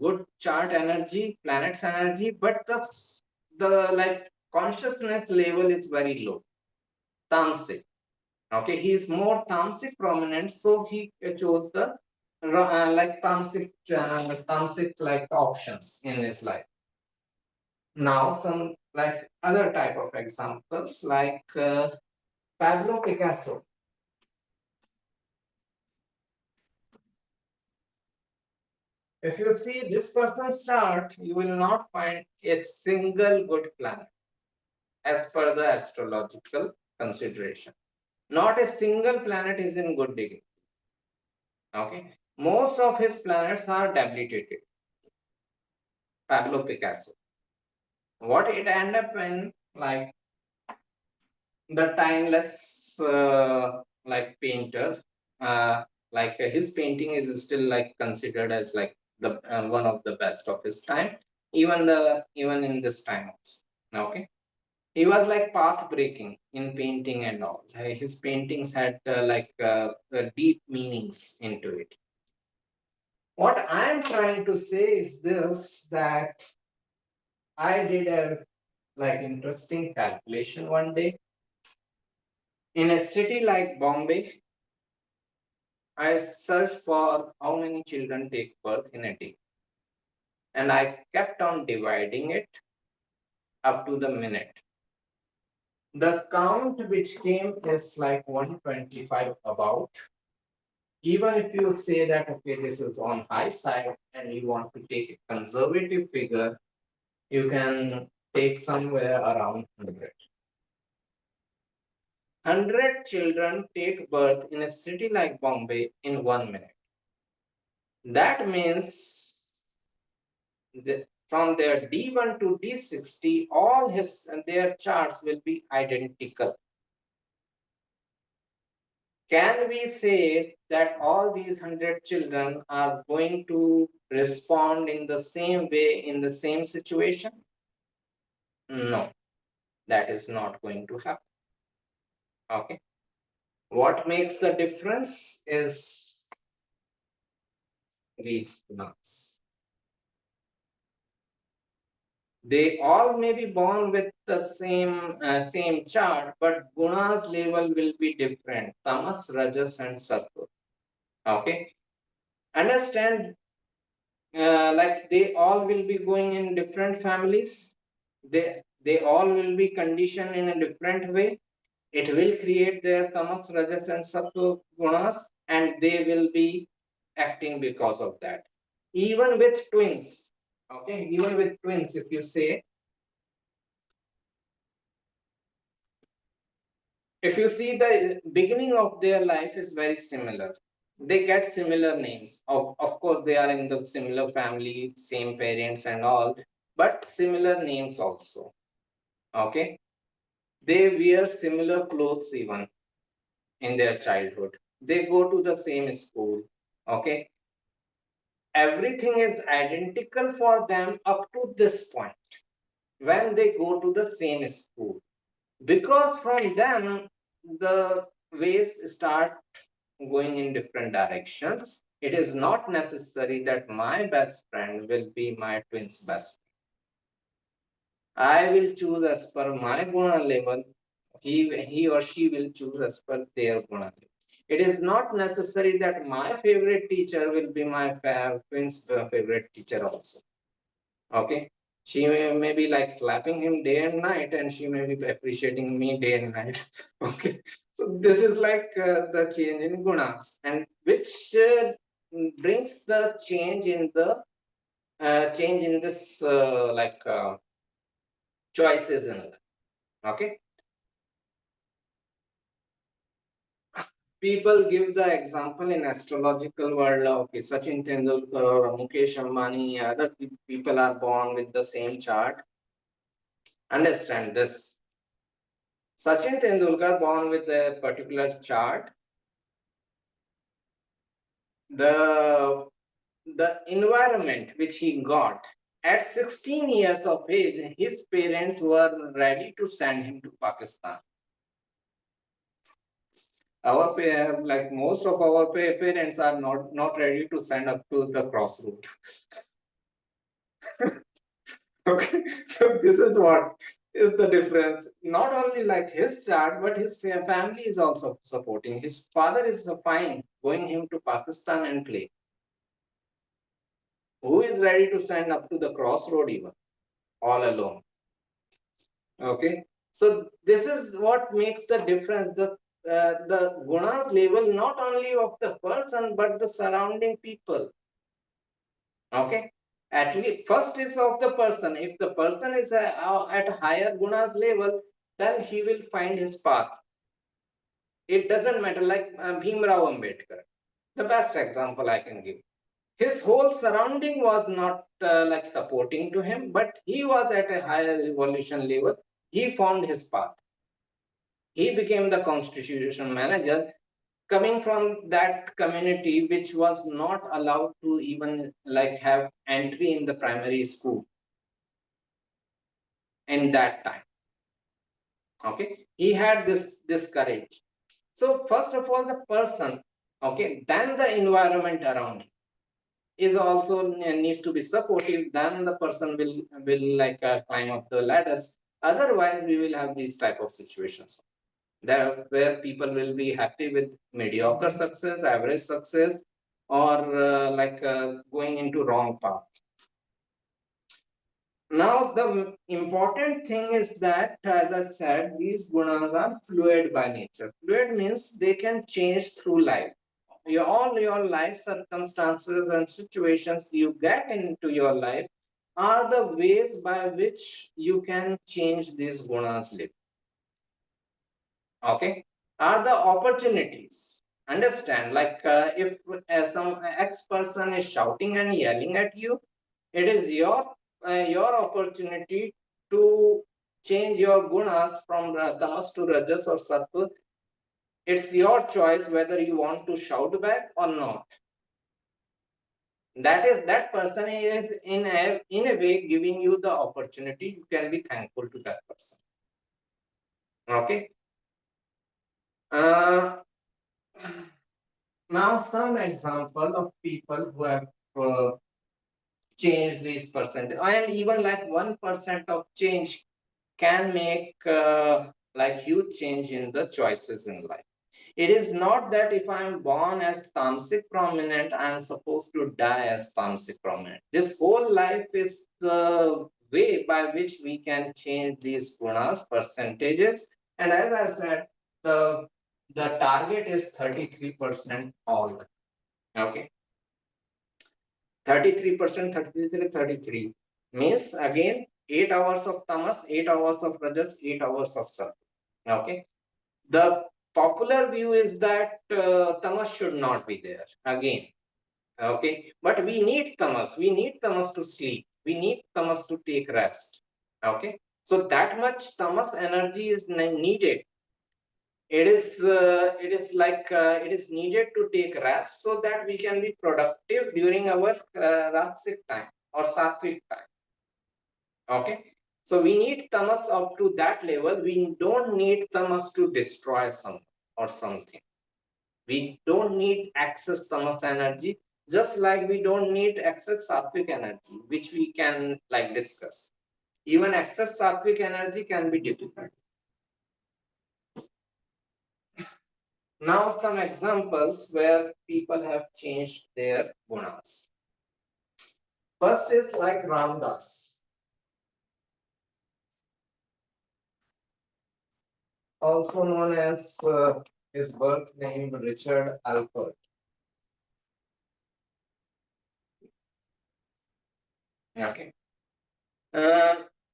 S1: good chart energy, planets energy, but the like consciousness level is very low, tamasic. Okay, he is more tamasic prominent, so he chose the like tamasic like options in his life. Now some like other type of examples, like Pablo Picasso. If you see this person's chart, you will not find a single good planet as per the astrological consideration. Not a single planet is in good degree. Okay, most of his planets are debilitated. Pablo Picasso. What it end up in, like the timeless like painter, his painting is still like considered as like the one of the best of his time, even in this time also. Okay, he was like path breaking in painting and all. His paintings had deep meanings into it. What I am trying to say is this, that I did a like interesting calculation one day. In a city like Bombay, I searched for how many children take birth in a day. And I kept on dividing it up to the minute. The count which came is like 125 about. Even if you say that, okay, this is on high side and you want to take a conservative figure, you can take somewhere around 100. 100 children take birth in a city like Bombay in 1 minute. That means from their D1 to D60, all their charts will be identical. Can we say that all these 100 children are going to respond in the same way in the same situation? No, that is not going to happen. Okay. What makes the difference is these gunas. They all may be born with the same chart, but gunas level will be different. Tamas, Rajas, and Sattva. Okay. Understand, like they all will be going in different families. They all will be conditioned in a different way. It will create their tamas, rajas, and sattva gunas, and they will be acting because of that. Even with twins, okay, even with twins, if you say, if you see the beginning of their life is very similar, they get similar names. Of course, they are in the similar family, same parents and all, but similar names also. Okay, they wear similar clothes even in their childhood. They go to the same school. Okay, everything is identical for them up to this point when they go to the same school, because from them the ways start going in different directions. It is not necessary that my best friend will be my twin's best friend. I will choose as per my guna level. He or she will choose as per their guna level. It is not necessary that my favorite teacher will be my twin's favorite teacher also. Okay, she may be like slapping him day and night, and she may be appreciating me day and night. Okay, so this is like the change in gunas, and which brings the change in this choices in life. Okay, people give the example in astrological world. Okay, Sachin Tendulkar or Mukesh Ambani, other people are born with the same chart. Understand this. Sachin Tendulkar born with a particular chart. The environment which he got at 16 years of age, his parents were ready to send him to Pakistan. Like most of our parents are not ready to send up to the crossroad. Okay, so this is what is the difference. Not only like his chart, but his family is also supporting. His father is fine going him to Pakistan and play. Who is ready to stand up to the crossroad even all alone? Okay, so this is what makes the difference. The gunas level not only of the person but the surrounding people. Okay, at least first is of the person. If the person is at a higher gunas level, then he will find his path. It doesn't matter, like Bhimrao Ambedkar, the best example I can give. His whole surrounding was not like supporting to him, but he was at a higher evolution level. He found his path. He became the constitution manager, coming from that community which was not allowed to even like have entry in the primary school in that time. Okay, he had this courage. So first of all, the person, okay, then the environment around him is also needs to be supportive. Then the person will like climb up the ladders. Otherwise, we will have these type of situations there where people will be happy with mediocre success, average success, or going into wrong path. Now, the important thing is that, as I said, these gunas are fluid by nature. Fluid means they can change through life. All your life circumstances and situations you get into your life are the ways by which you can change these gunas live. Okay, are the opportunities. Understand, like if some X person is shouting and yelling at you, it is your your opportunity to change your gunas from tamas to rajas or sattva. It's your choice whether you want to shout back or not. That person is in a way giving you the opportunity. You can be thankful to that person. Okay. Uh, Now some example of people who have changed these percentage, and even like 1% of change can make like huge change in the choices in life. It is not that if I am born as tamasic prominent, I am supposed to die as tamasic prominent. This whole life is the way by which we can change these gunas, percentages. And as I said, the target is 33% all. Okay. 33%, 33, 33 means again 8 hours of tamas, 8 hours of rajas, 8 hours of sattva. Okay. The popular view is that tamas should not be there again. Okay. But we need tamas. We need tamas to sleep. We need tamas to take rest. Okay. So that much tamas energy is needed. It is needed to take rest so that we can be productive during our rasic time or sattvic time. Okay. So we need tamas up to that level. We don't need tamas to destroy some or something. We don't need excess tamas energy, just like we don't need excess sattvic energy, which we can like discuss. Even excess sattvic energy can be difficult. Now some examples where people have changed their gunas. First is like Ramdas, also known as his birth name Richard Alpert. Okay.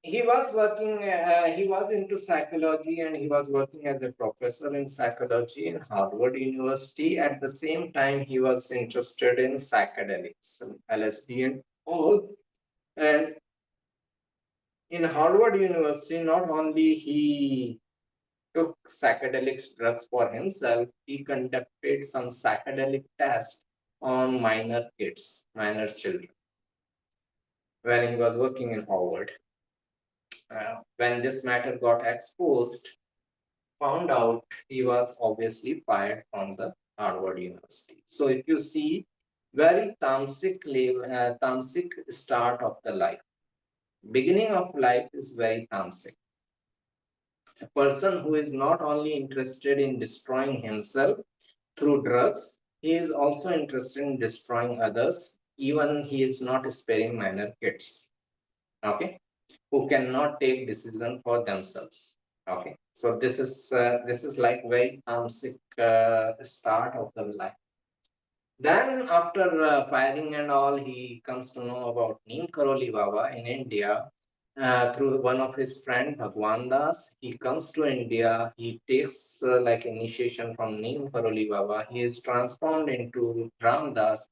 S1: He was working, he was into psychology and he was working as a professor in psychology in Harvard University. At the same time, he was interested in psychedelics, LSD and all. And in Harvard University, not only he took psychedelic drugs for himself, he conducted some psychedelic tests on minor kids, minor children, when he was working in Harvard. When this matter got exposed, found out, he was obviously fired from the Harvard University. So if you see, very tamasic start of the life. Beginning of life is very tamasic. A person who is not only interested in destroying himself through drugs, he is also interested in destroying others. Even he is not sparing minor kids. Okay, who cannot take decision for themselves. Okay, so this is like very tamasic start of the life. Then after firing and all, he comes to know about Neem Karoli Baba in India through one of his friend Bhagwan Das. He comes to India. He takes like initiation from Neem Karoli Baba. He is transformed into Ram Das.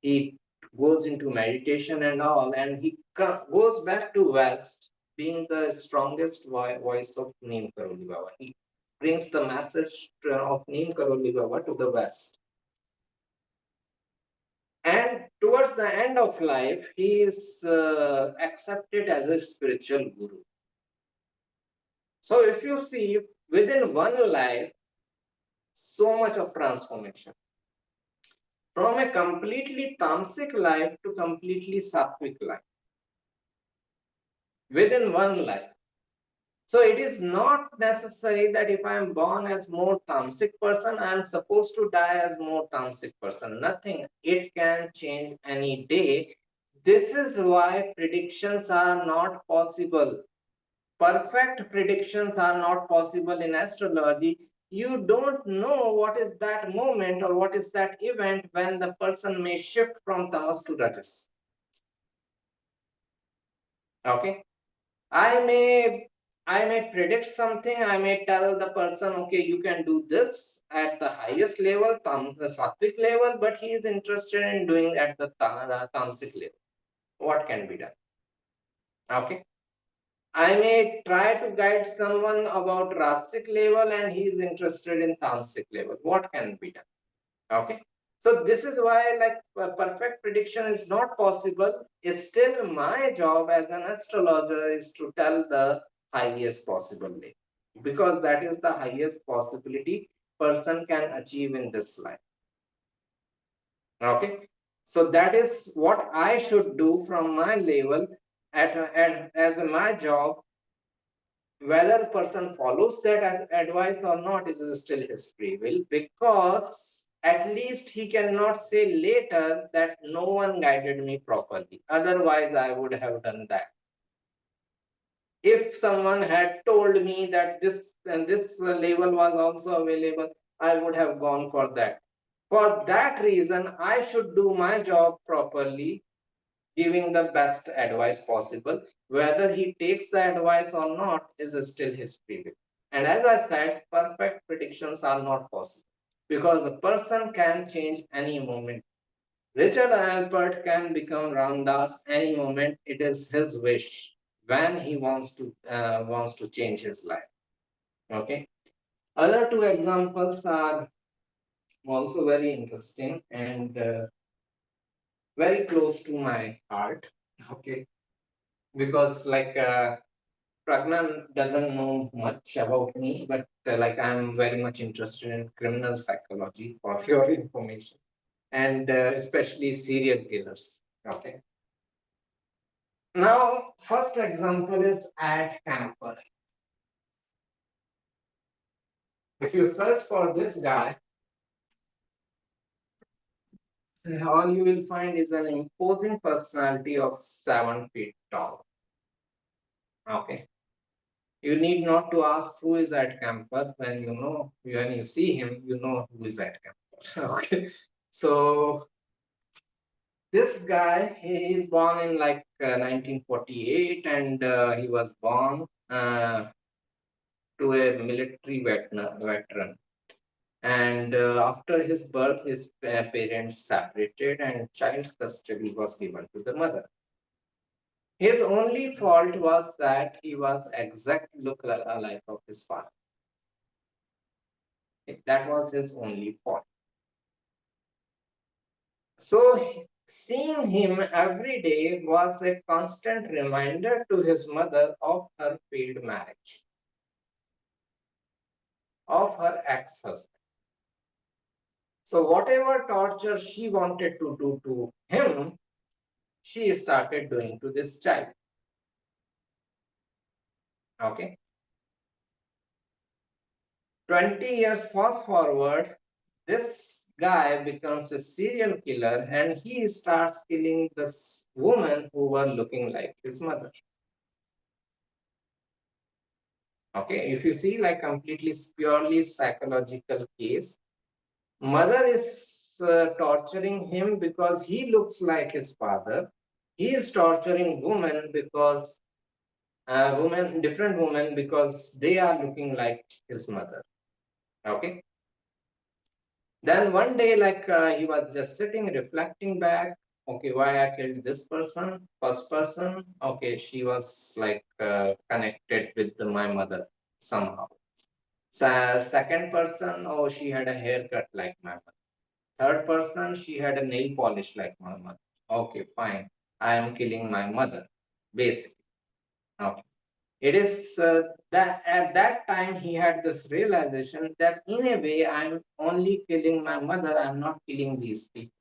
S1: He goes into meditation and all, and he goes back to West, being the strongest voice of Neem Karoli Baba. He brings the message of Neem Karoli Baba to the West. And towards the end of life, he is accepted as a spiritual guru. So if you see, within one life, so much of transformation. From a completely tamasic life to completely sattvic life. Within one life. So it is not necessary that if I am born as more tamasic person, I am supposed to die as more tamasic person. Nothing. It can change any day. This is why predictions are not possible. Perfect predictions are not possible in astrology. You don't know what is that moment or what is that event when the person may shift from tamas to rajas. Okay. I may predict something. I may tell the person, okay, you can do this at the highest level, the sattvic level, but he is interested in doing at the tamasic level. What can be done? Okay. I may try to guide someone about rasic level and he is interested in tamasic level. What can be done? Okay. So this is why like perfect prediction is not possible. It's still my job as an astrologer is to tell the highest possible way, because that is the highest possibility person can achieve in this life. Okay. So that is what I should do from my level at as my job. Whether a person follows that as advice or not is still his free will, because at least he cannot say later that no one guided me properly. Otherwise, I would have done that. If someone had told me that this and this label was also available, I would have gone for that. For that reason, I should do my job properly, giving the best advice possible. Whether he takes the advice or not is still his free will. And as I said, perfect predictions are not possible because the person can change any moment. Richard Alpert can become Ramdas any moment. It is his wish when he wants to change his life. Okay. Other two examples are also very interesting and very close to my heart. Okay, because like Pragnan doesn't know much about me, but like I'm very much interested in criminal psychology for your information, and especially serial killers. Okay. Now, first example is Ad Camper. If you search for this guy, all you will find is an imposing personality of 7 feet tall. Okay. You need not to ask who is at campus. When you see him, you know who is at campus. Okay. So this guy, he is born in like 1948, and he was born to a military veteran. And after his birth, his parents separated, and child's custody was given to the mother. His only fault was that he was exact look alike of his father. That was his only fault. So seeing him every day was a constant reminder to his mother of her failed marriage, of her ex-husband. So whatever torture she wanted to do to him, she started doing to this child. Okay. 20 years fast forward, this guy becomes a serial killer and he starts killing this woman who were looking like his mother. Okay, if you see like completely purely psychological case, mother is torturing him because he looks like his father. He is torturing women because different women because they are looking like his mother. Okay. Then one day, like he was just sitting, reflecting back. Okay, why I killed this person? First person. Okay, she was like connected with my mother somehow. So second person, oh, she had a haircut like my mother. Third person, she had a nail polish like my mother. Okay, fine. I am killing my mother, basically. Okay. It is that at that time he had this realization that in a way I'm only killing my mother, I'm not killing these people.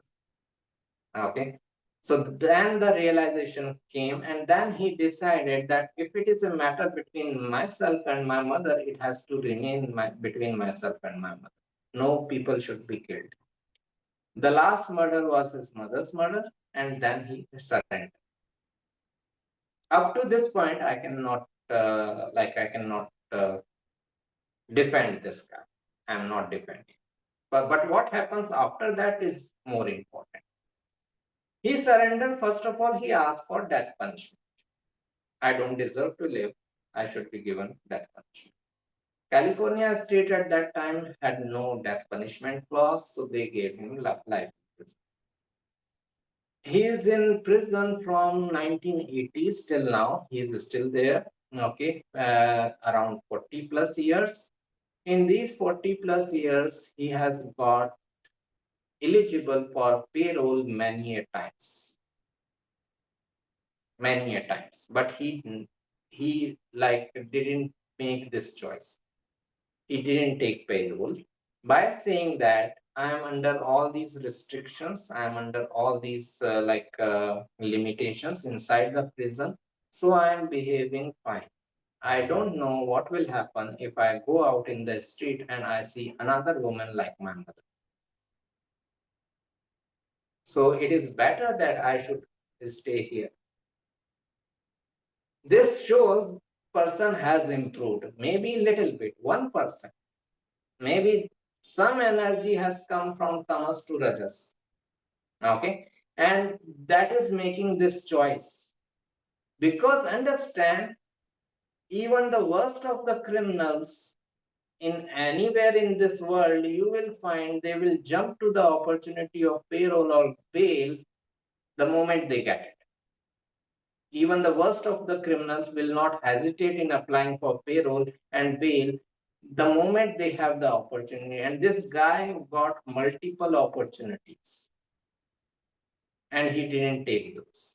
S1: Okay. So then the realization came, and then he decided that if it is a matter between myself and my mother, it has to remain between myself and my mother. No people should be killed. The last murder was his mother's murder, and then he surrendered. Up to this point, I cannot, I cannot defend this guy. I'm not defending. But what happens after that is more important. He surrendered. First of all, he asked for death punishment. I don't deserve to live. I should be given death punishment. California state at that time had no death punishment clause, so they gave him life. He is in prison from 1980s till now. He is still there. Okay, around 40 plus years. In these 40 plus years, he has got eligible for payroll many a times. But he like didn't make this choice. He didn't take payroll by saying that I am under all these restrictions, I am under all these limitations inside the prison, so I am behaving fine. I don't know what will happen if I go out in the street and I see another woman like my mother. So it is better that I should stay here. This shows person has improved, maybe little bit, 1%. Maybe some energy has come from tamas to rajas. Okay, and that is making this choice. Because understand, even the worst of the criminals in anywhere in this world, you will find they will jump to the opportunity of payroll or bail the moment they get it. Even the worst of the criminals will not hesitate in applying for payroll and bail the moment they have the opportunity. And this guy got multiple opportunities and he didn't take those.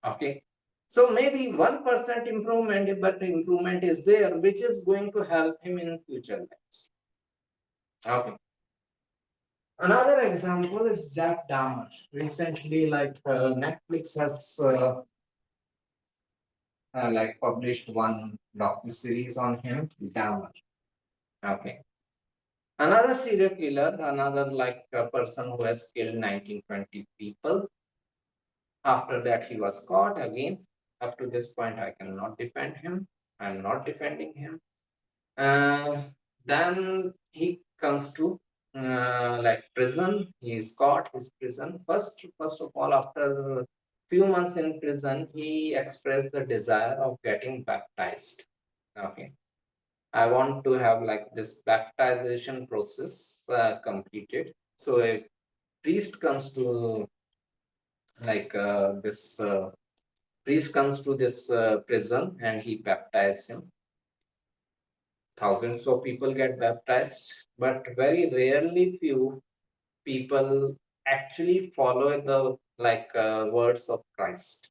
S1: Okay. So maybe 1% improvement, but improvement is there, which is going to help him in future lives. Okay. Another example is Jeff Dahmer. Recently, Netflix has published one docu series on him, Dahmer. Okay. Another serial killer, another a person who has killed 1920 people. After that, he was caught again. Up to this point, I cannot defend him. I'm not defending him. Uh, then he comes to prison. He is caught. His prison. First of all, after few months in prison, he expressed the desire of getting baptized. Okay, I want to have this baptization process completed. So a priest comes to this priest comes to this prison and he baptized him. Thousands of people get baptized, but very rarely few people actually follow the words of Christ,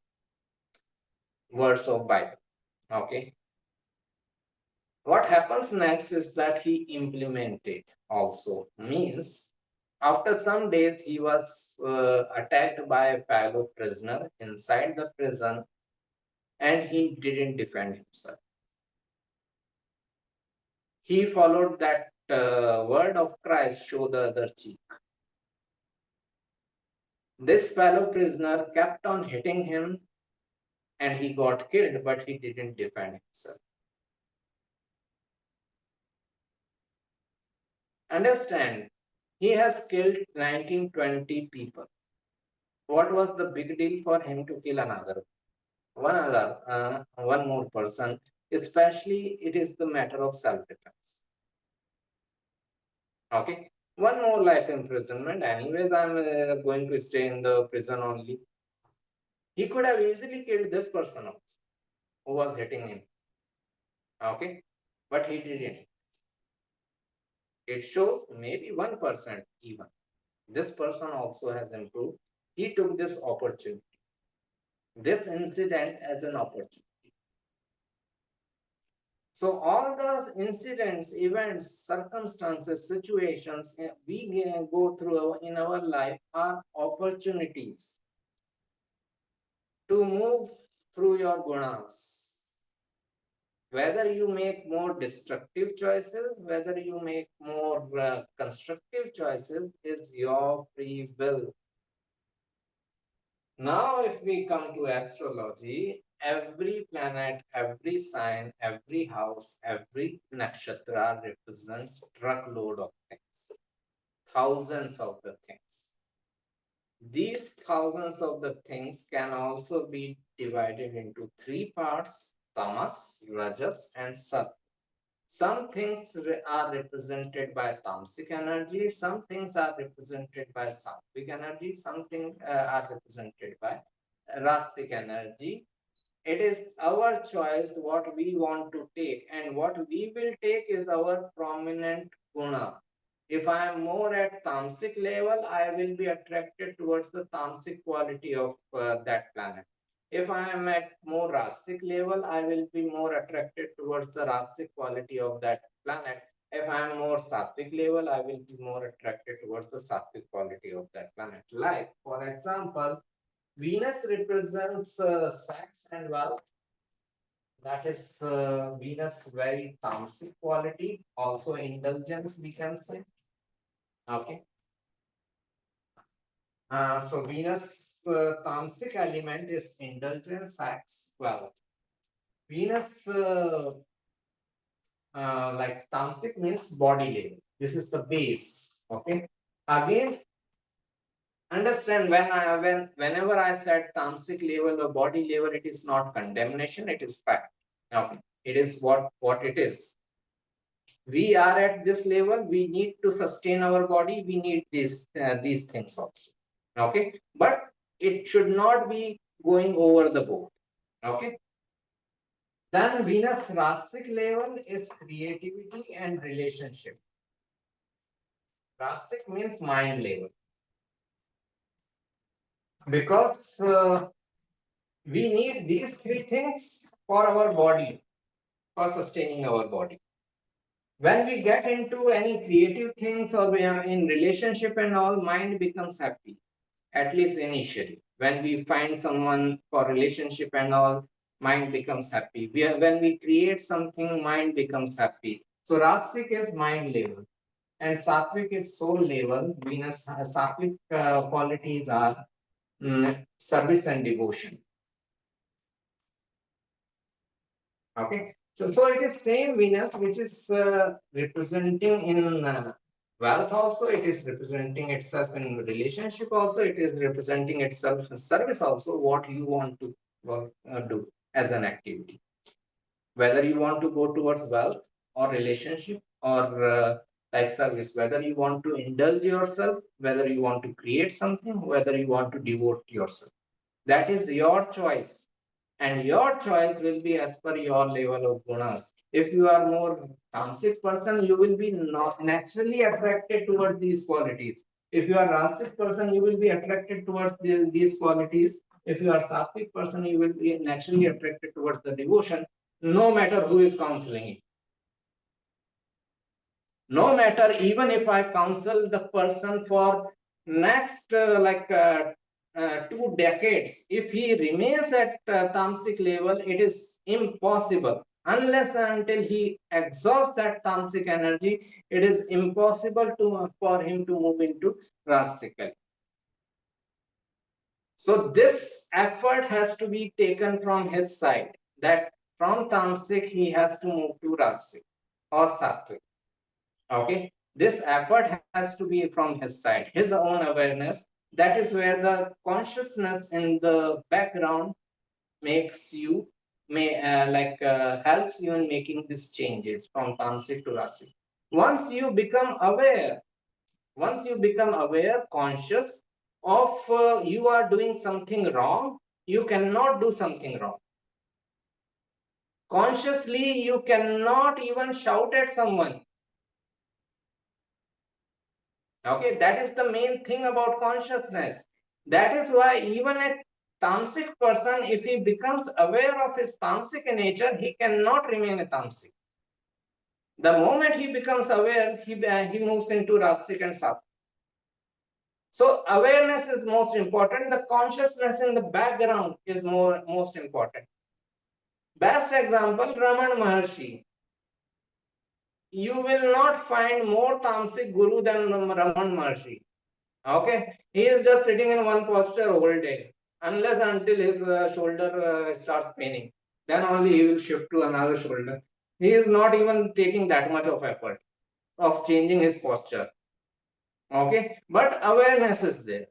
S1: words of Bible. Okay, what happens next is that he implemented also means after some days he was attacked by a fellow prisoner inside the prison and he didn't defend himself. He followed that word of Christ, show the other cheek. This fellow prisoner kept on hitting him and he got killed, but he didn't defend himself. Understand, he has killed 1920 people. What was the big deal for him to kill one more person? Especially, it is the matter of self-defense. Okay, one more life imprisonment. Anyways, I'm going to stay in the prison only. He could have easily killed this person also who was hitting him. Okay, but he didn't. It shows maybe 1% even. This person also has improved. He took this opportunity, this incident as an opportunity. So all the incidents, events, circumstances, situations we go through in our life are opportunities to move through your gunas. Whether you make more destructive choices, whether you make more constructive choices is your free will. Now, if we come to astrology, every planet, every sign, every house, every nakshatra represents truckload of things, thousands of the things. These thousands of the things can also be divided into three parts: tamas, rajas, and sat. Some things are represented by tamasic energy, some things are represented by sattvic energy, some things are represented by rasic energy. It is our choice what we want to take, and what we will take is our prominent guna. If I am more at tamasic level, I will be attracted towards the tamasic quality of that planet. If I am at more rasic level, I will be more attracted towards the rasic quality of that planet. If I am more sattvic level, I will be more attracted towards the sattvic quality of that planet. Like, for example, Venus represents sex and wealth. That is Venus very tamasic quality, also indulgence we can say. Okay. So Venus tamasic element is indulgence, sex, wealth. Venus like tamasic means body level. This is the base. Okay. Again, understand whenever I said tamasic level or body level, it is not condemnation, it is fact. Okay. It is what it is. We are at this level, we need to sustain our body, we need these things also. Okay. But it should not be going over the board. Okay. Then Venus rasic level is creativity and relationship. Rasic means mind level. Because we need these three things for our body, for sustaining our body. When we get into any creative things or we are in relationship and all, mind becomes happy, at least initially. When we find someone for relationship and all, mind becomes happy. When we create something, mind becomes happy. So Rasik is mind level and Sattvic is soul level. Venus Sattvic qualities are service and devotion. Okay. So it is same Venus which is representing in wealth also, it is representing itself in relationship also, it is representing itself in service also, what you want to do as an activity. Whether you want to go towards wealth or relationship or like service, whether you want to indulge yourself, whether you want to create something, whether you want to devote yourself. That is your choice. And your choice will be as per your level of gunas. If you are more tamasic person, you will be not naturally attracted towards these qualities. If you are rasic person, you will be attracted towards these qualities. If you are sattvic person, you will be naturally attracted towards the devotion, no matter who is counseling you. No matter, even if I counsel the person for next 2 decades, if he remains at tamasic level, it is impossible. Unless and until he exhausts that tamasic energy, it is impossible for him to move into rasic. So this effort has to be taken from his side, that from tamasic he has to move to rasic or sattvic. Okay, this effort has to be from his side, his own awareness. That is where the consciousness in the background makes you helps you in making these changes from tamasic to rasic. Once you become aware, conscious of you are doing something wrong, you cannot do something wrong. Consciously, you cannot even shout at someone. Okay, that is the main thing about consciousness. That is why even a tamasic person, if he becomes aware of his tamasic nature, he cannot remain a tamasic. The moment he becomes aware, he moves into rasic and sattvic. So awareness is most important. The consciousness in the background is most important. Best example, Raman Maharshi. You will not find more tamasic guru than Raman Maharshi. Okay, he is just sitting in one posture whole day, unless until his shoulder starts paining. Then only he will shift to another shoulder. He is not even taking that much of effort of changing his posture. Okay, but awareness is there.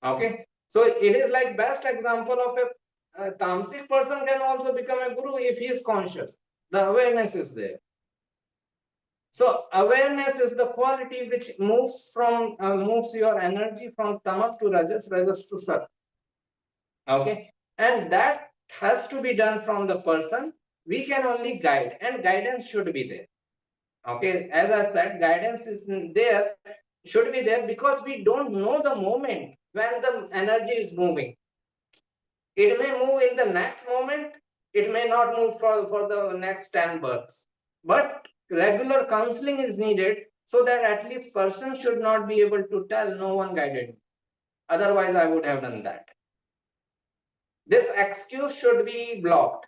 S1: Okay, so it is like best example of a A tamasic person can also become a guru if he is conscious. The awareness is there. So awareness is the quality which moves your energy from tamas to rajas to sat. Okay, and that has to be done from the person. We can only guide, and guidance should be there. Okay, as I said, guidance is there, should be there, because we don't know the moment when the energy is moving. It may move in the next moment, it may not move for the next 10 births. But regular counseling is needed, so that at least person should not be able to tell no one guided me. Otherwise, I would have done that. This excuse should be blocked.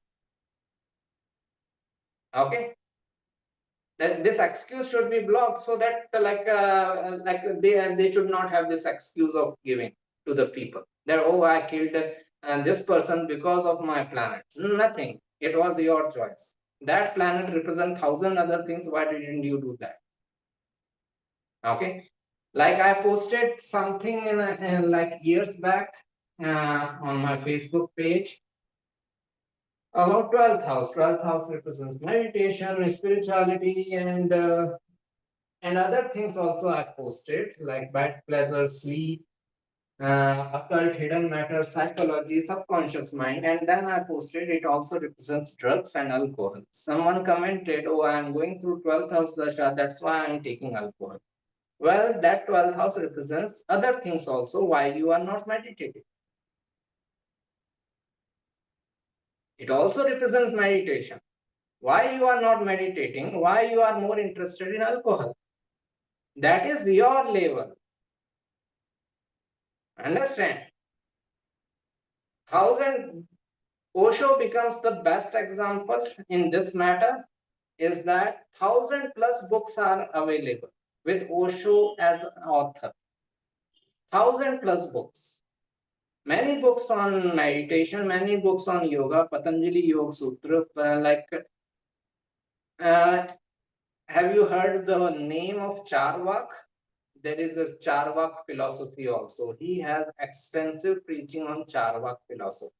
S1: Okay. This excuse should be blocked, so that they should not have this excuse of giving to the people that, oh, I killed this person because of my planet. Nothing. It was your choice. That planet represents 1,000 other things. Why didn't you do that? Okay. Like I posted something in like years back on my Facebook page about 12th house. 12th house represents meditation, spirituality, and other things also I posted, like bad pleasure, sleep, occult, hidden matter, psychology, subconscious mind. And then I posted it also represents drugs and alcohol. Someone commented, oh, I'm going through 12th house dasha, that's why I'm taking alcohol. Well, that 12th house represents other things also, why you are not meditating. It also represents meditation. Why you are not meditating, why you are more interested in alcohol. That is your level. Understand? 1,000 Osho becomes the best example in this matter, is that 1,000 plus books are available with Osho as author. 1,000 plus books. Many books on meditation, many books on yoga, Patanjali Yoga Sutra, have you heard the name of Charvak? There is a Charvak philosophy also. He has extensive preaching on Charvak philosophy.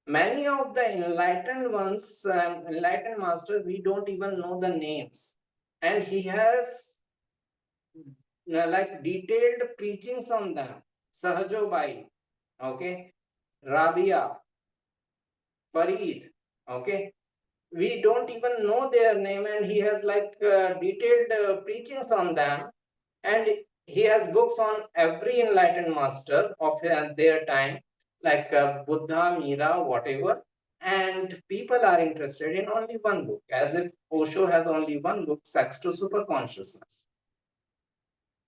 S1: Many of the enlightened ones, enlightened masters, we don't even know the names. And he has like detailed preachings on them. Sahajobai, okay, Rabia, Farid, okay. We don't even know their name, and he has like detailed preachings on them. And he has books on every enlightened master of their time, like Buddha, Mira, whatever. And people are interested in only one book, as if Osho has only one book, Sex to Superconsciousness.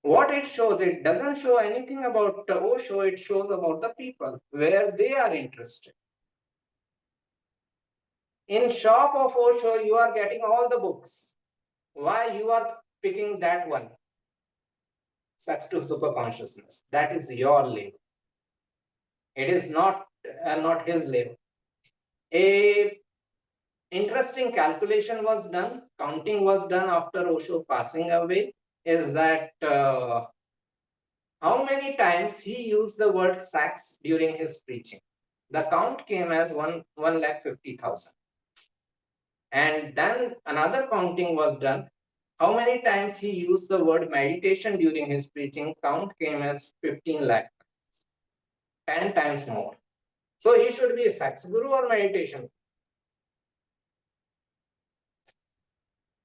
S1: What it shows, it doesn't show anything about Osho, it shows about the people, where they are interested. In shop of Osho, you are getting all the books. Why you are picking that one? Sex to Superconsciousness. That is your label. It is not his label. A interesting calculation was done, counting was done after Osho passing away, is that how many times he used the word sex during his preaching. The count came as 1,50,000. And then another counting was done. How many times he used the word meditation during his preaching? Count came as 15 lakh, 10 times more. So he should be a sex guru or meditation,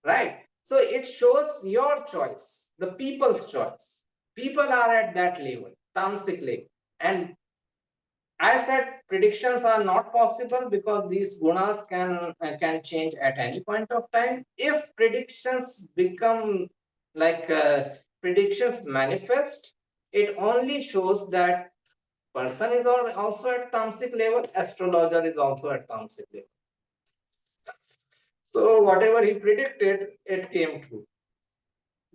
S1: right? So it shows your choice, the people's choice. People are at that level, tamasic level. And I said predictions are not possible because these gunas can change at any point of time. If predictions become like predictions manifest, it only shows that person is also at tamasic level, astrologer is also at tamasic level. So whatever he predicted, it came true.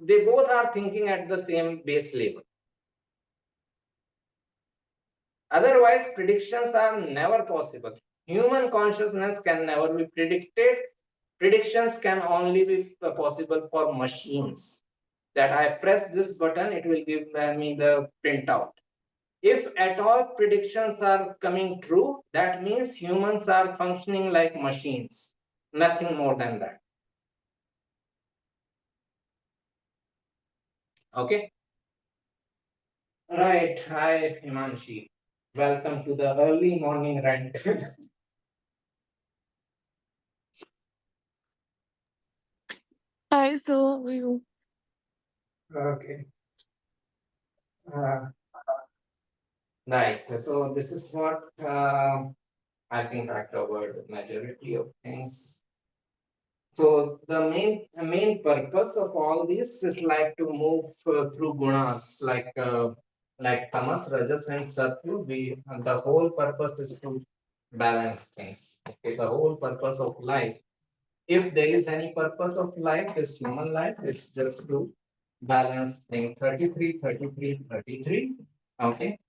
S1: They both are thinking at the same base level. Otherwise, predictions are never possible. Human consciousness can never be predicted. Predictions can only be possible for machines. That I press this button, it will give me the printout. If at all predictions are coming true, that means humans are functioning like machines, nothing more than that. Okay. Right. Hi, Himanshi. Welcome to the early morning rant.
S4: Hi, so how are you?
S1: Okay. Uh, right. So this is what I think I covered majority of things. So the main purpose of all this is like to move through gunas, like tamas, rajas, and sattva. The whole purpose is to balance things. Okay, the whole purpose of life, if there is any purpose of life, this human life, it's just to balance thing 33, 33, 33. Okay,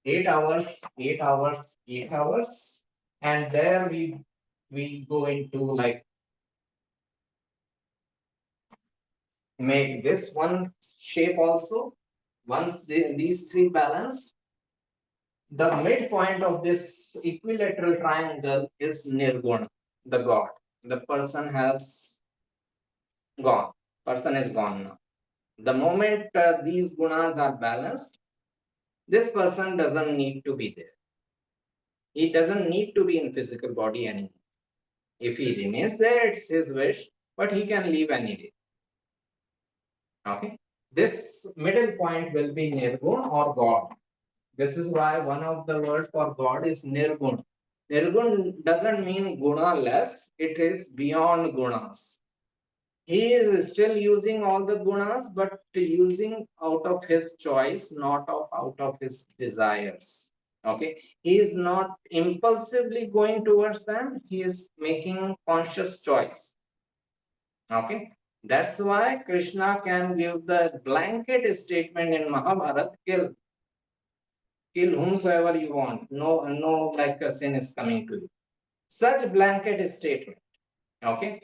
S1: 8 hours, 8 hours, 8 hours, and there we go into like make this one shape also. Once these three balance, the midpoint of this equilateral triangle is nirguna, the god. The person has gone. Person is gone now. The moment these gunas are balanced, this person doesn't need to be there. He doesn't need to be in physical body anymore. If he remains there, it's his wish, but he can leave any day. Okay. This middle point will be nirgun or God. This is why one of the words for God is nirgun. Nirgun doesn't mean guna less, it is beyond gunas. He is still using all the gunas, but using out of his choice, not out of his desires. Okay, he is not impulsively going towards them, he is making conscious choice. Okay, that's why Krishna can give the blanket statement in Mahabharata, kill whomsoever you want. No, like a sin is coming to you. Such blanket statement. Okay,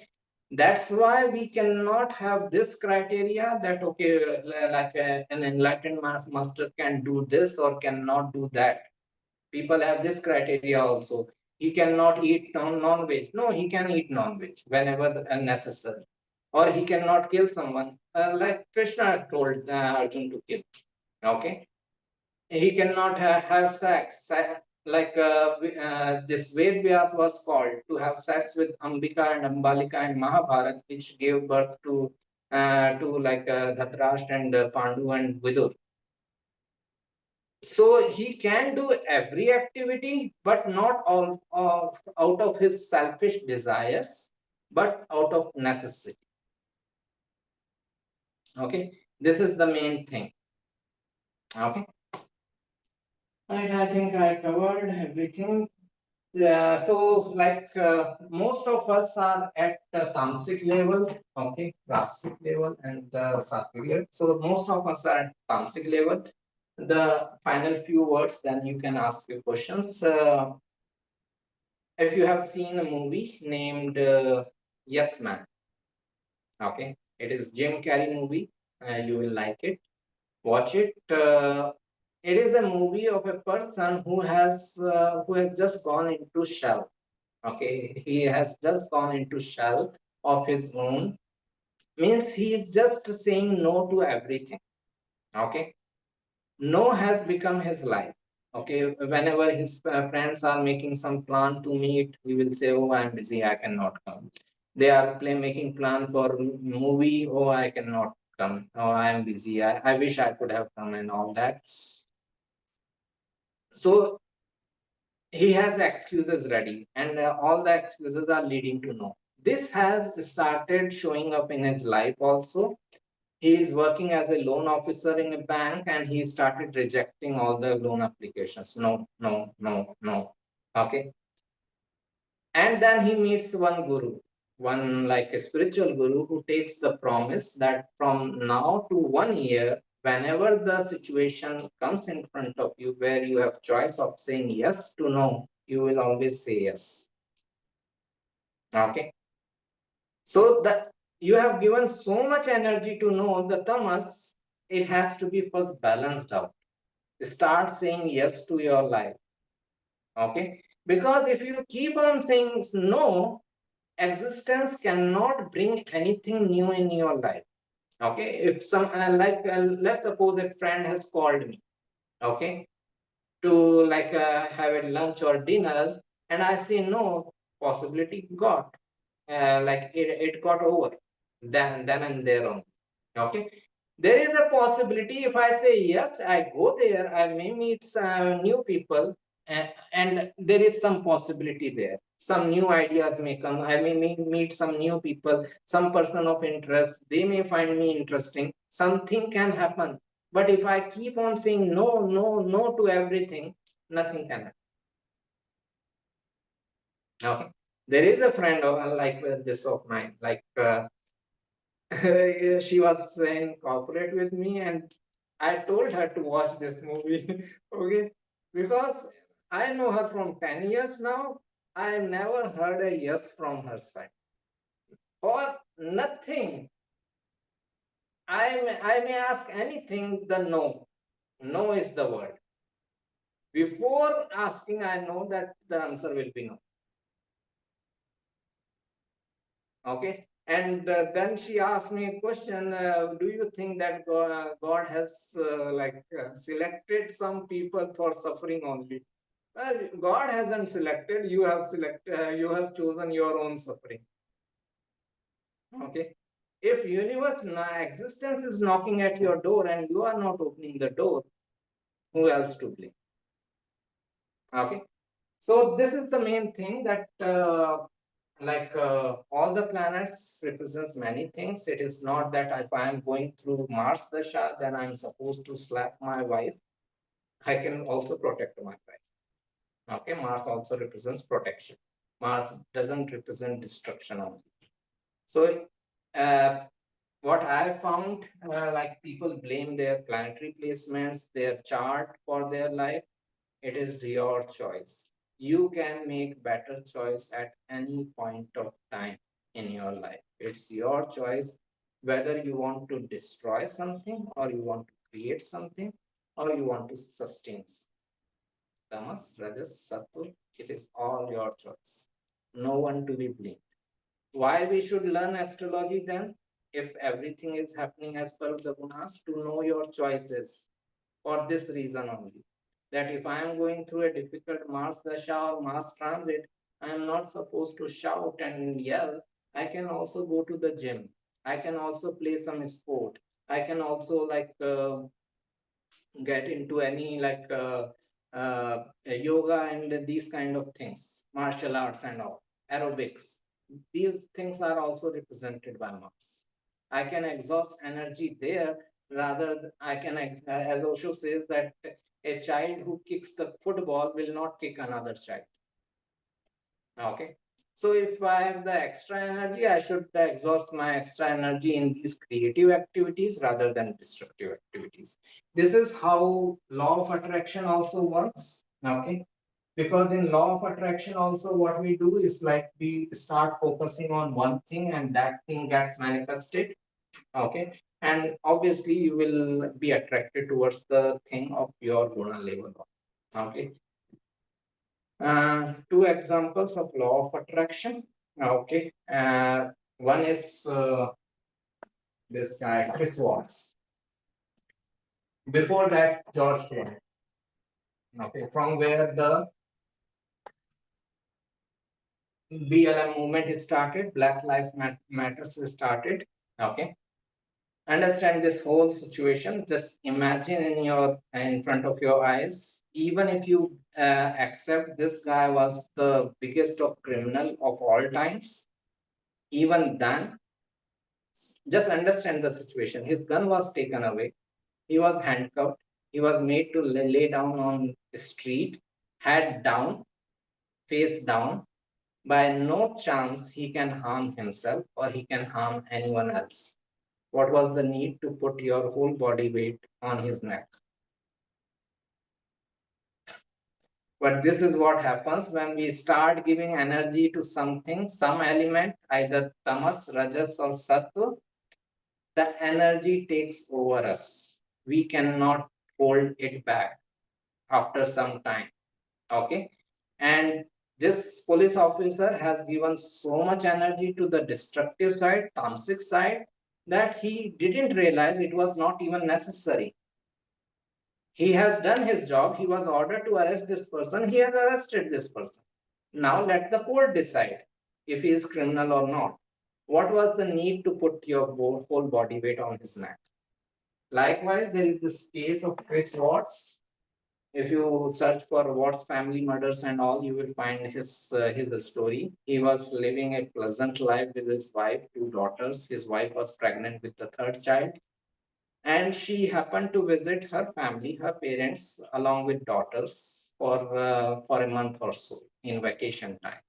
S1: that's why we cannot have this criteria that okay, like an enlightened master can do this or cannot do that. People have this criteria also. He cannot eat non-veg. No, he can eat non-veg whenever necessary. Or he cannot kill someone, like Krishna told Arjun to kill. Okay, he cannot have sex. This Ved Vyas was called to have sex with Ambika and Ambalika and Mahabharat, which gave birth to like Dhatrashtra and Pandu and Vidur. So he can do every activity, but not all out of his selfish desires, but out of necessity. Okay, this is the main thing. Okay, and I think I covered everything. Yeah, so like most of us are at the tamasic level, okay, rasic level and sattvic level. So most of us are at tamasic level. The final few words, then you can ask your questions. If you have seen a movie named Yes Man, okay, it is Jim Carrey movie. You will like it. Watch it. It is a movie of a person who has just gone into shell. Okay, he has just gone into shell of his own. Means he is just saying no to everything. Okay, no has become his life. Okay, whenever his friends are making some plan to meet, he will say, "Oh, I'm busy, I cannot come." They are making plan for movie. "Oh, I cannot come. Oh, I am busy. I wish I could have come," and all that. So he has excuses ready, and all the excuses are leading to no. This has started showing up in his life also. He is working as a loan officer in a bank, and he started rejecting all the loan applications. No, no, no, no. Okay. And then he meets one guru, one like a spiritual guru who takes the promise that from now to 1 year, whenever the situation comes in front of you where you have choice of saying yes to no, you will always say yes. Okay. So that you have given so much energy to know the tamas, it has to be first balanced out. Start saying yes to your life. Okay, because if you keep on saying no, existence cannot bring anything new in your life. Okay, if some let's suppose a friend has called me, okay, to have a lunch or dinner, and I say no, possibility got it got over then and there on. Okay, there is a possibility if I say yes, I go there, I may meet some new people, and there is some possibility there, some new ideas may come, I may meet some new people, some person of interest, they may find me interesting, something can happen. But if I keep on saying no, no, no to everything, nothing can happen. Okay, there is a friend of this of mine, she was in corporate with me, and I told her to watch this movie. Okay, because I know her from 10 years now. I never heard a yes from her side or nothing. I may ask anything, the no. No is the word. Before asking, I know that the answer will be no. Okay, and then she asked me a question, do you think that God has selected some people for suffering only? Well, God hasn't selected, you have chosen your own suffering. Okay, if universe existence is knocking at your door and you are not opening the door, who else to blame? Okay, so this is the main thing, that all the planets represents many things. It is not that if I am going through Mars dasha, then I'm supposed to slap my wife. I can also protect my wife. Okay, Mars also represents protection. Mars doesn't represent destruction only. So uh, what I found, people blame their planetary placements, their chart for their life. It is your choice. You can make better choice at any point of time in your life. It's your choice whether you want to destroy something, or you want to create something, or you want to sustain tamas, rajas, sattva. It is all your choice. No one to be blamed. Why we should learn astrology then? If everything is happening as per the gunas, to know your choices for this reason only. That if I am going through a difficult Mars dasha or Mars transit, I am not supposed to shout and yell. I can also go to the gym. I can also play some sport. I can also get into any yoga and these kind of things, martial arts and all, aerobics. These things are also represented by Mars. I can exhaust energy there, I can, as Osho says, that a child who kicks the football will not kick another child. Okay. So if I have the extra energy, I should exhaust my extra energy in these creative activities rather than destructive activities. This is how law of attraction also works. Okay. Because in law of attraction also, what we do is we start focusing on one thing and that thing gets manifested. Okay. And obviously you will be attracted towards the thing of your guna level. Okay. Two examples of law of attraction. Okay. One is this guy, Chris Watts. Before that, George Floyd. Okay. From where the BLM movement started, Black Lives Matters started. Okay. Understand this whole situation. Just imagine in front of your eyes. Even if you accept this guy was the biggest of criminal of all times, even then, just understand the situation. His gun was taken away. He was handcuffed. He was made to lay down on the street, head down, face down. By no chance he can harm himself or he can harm anyone else. What was the need to put your whole body weight on his neck? But this is what happens when we start giving energy to something, some element, either tamas, rajas, or sattva, the energy takes over us. We cannot hold it back. after some time. Okay. And this police officer has given so much energy to the destructive side, tamasic side, that he didn't realize it was not even necessary. He has done his job. He was ordered to arrest this person. He has arrested this person. Now let the court decide if he is criminal or not. What was the need to put your whole body weight on his neck? Likewise, there is this case of Chris Watts. If you search for Watts family murders and all, you will find his story. He was living a pleasant life with his wife, two daughters. His wife was pregnant with the third child, and she happened to visit her family, her parents, along with daughters for a month or so in vacation time.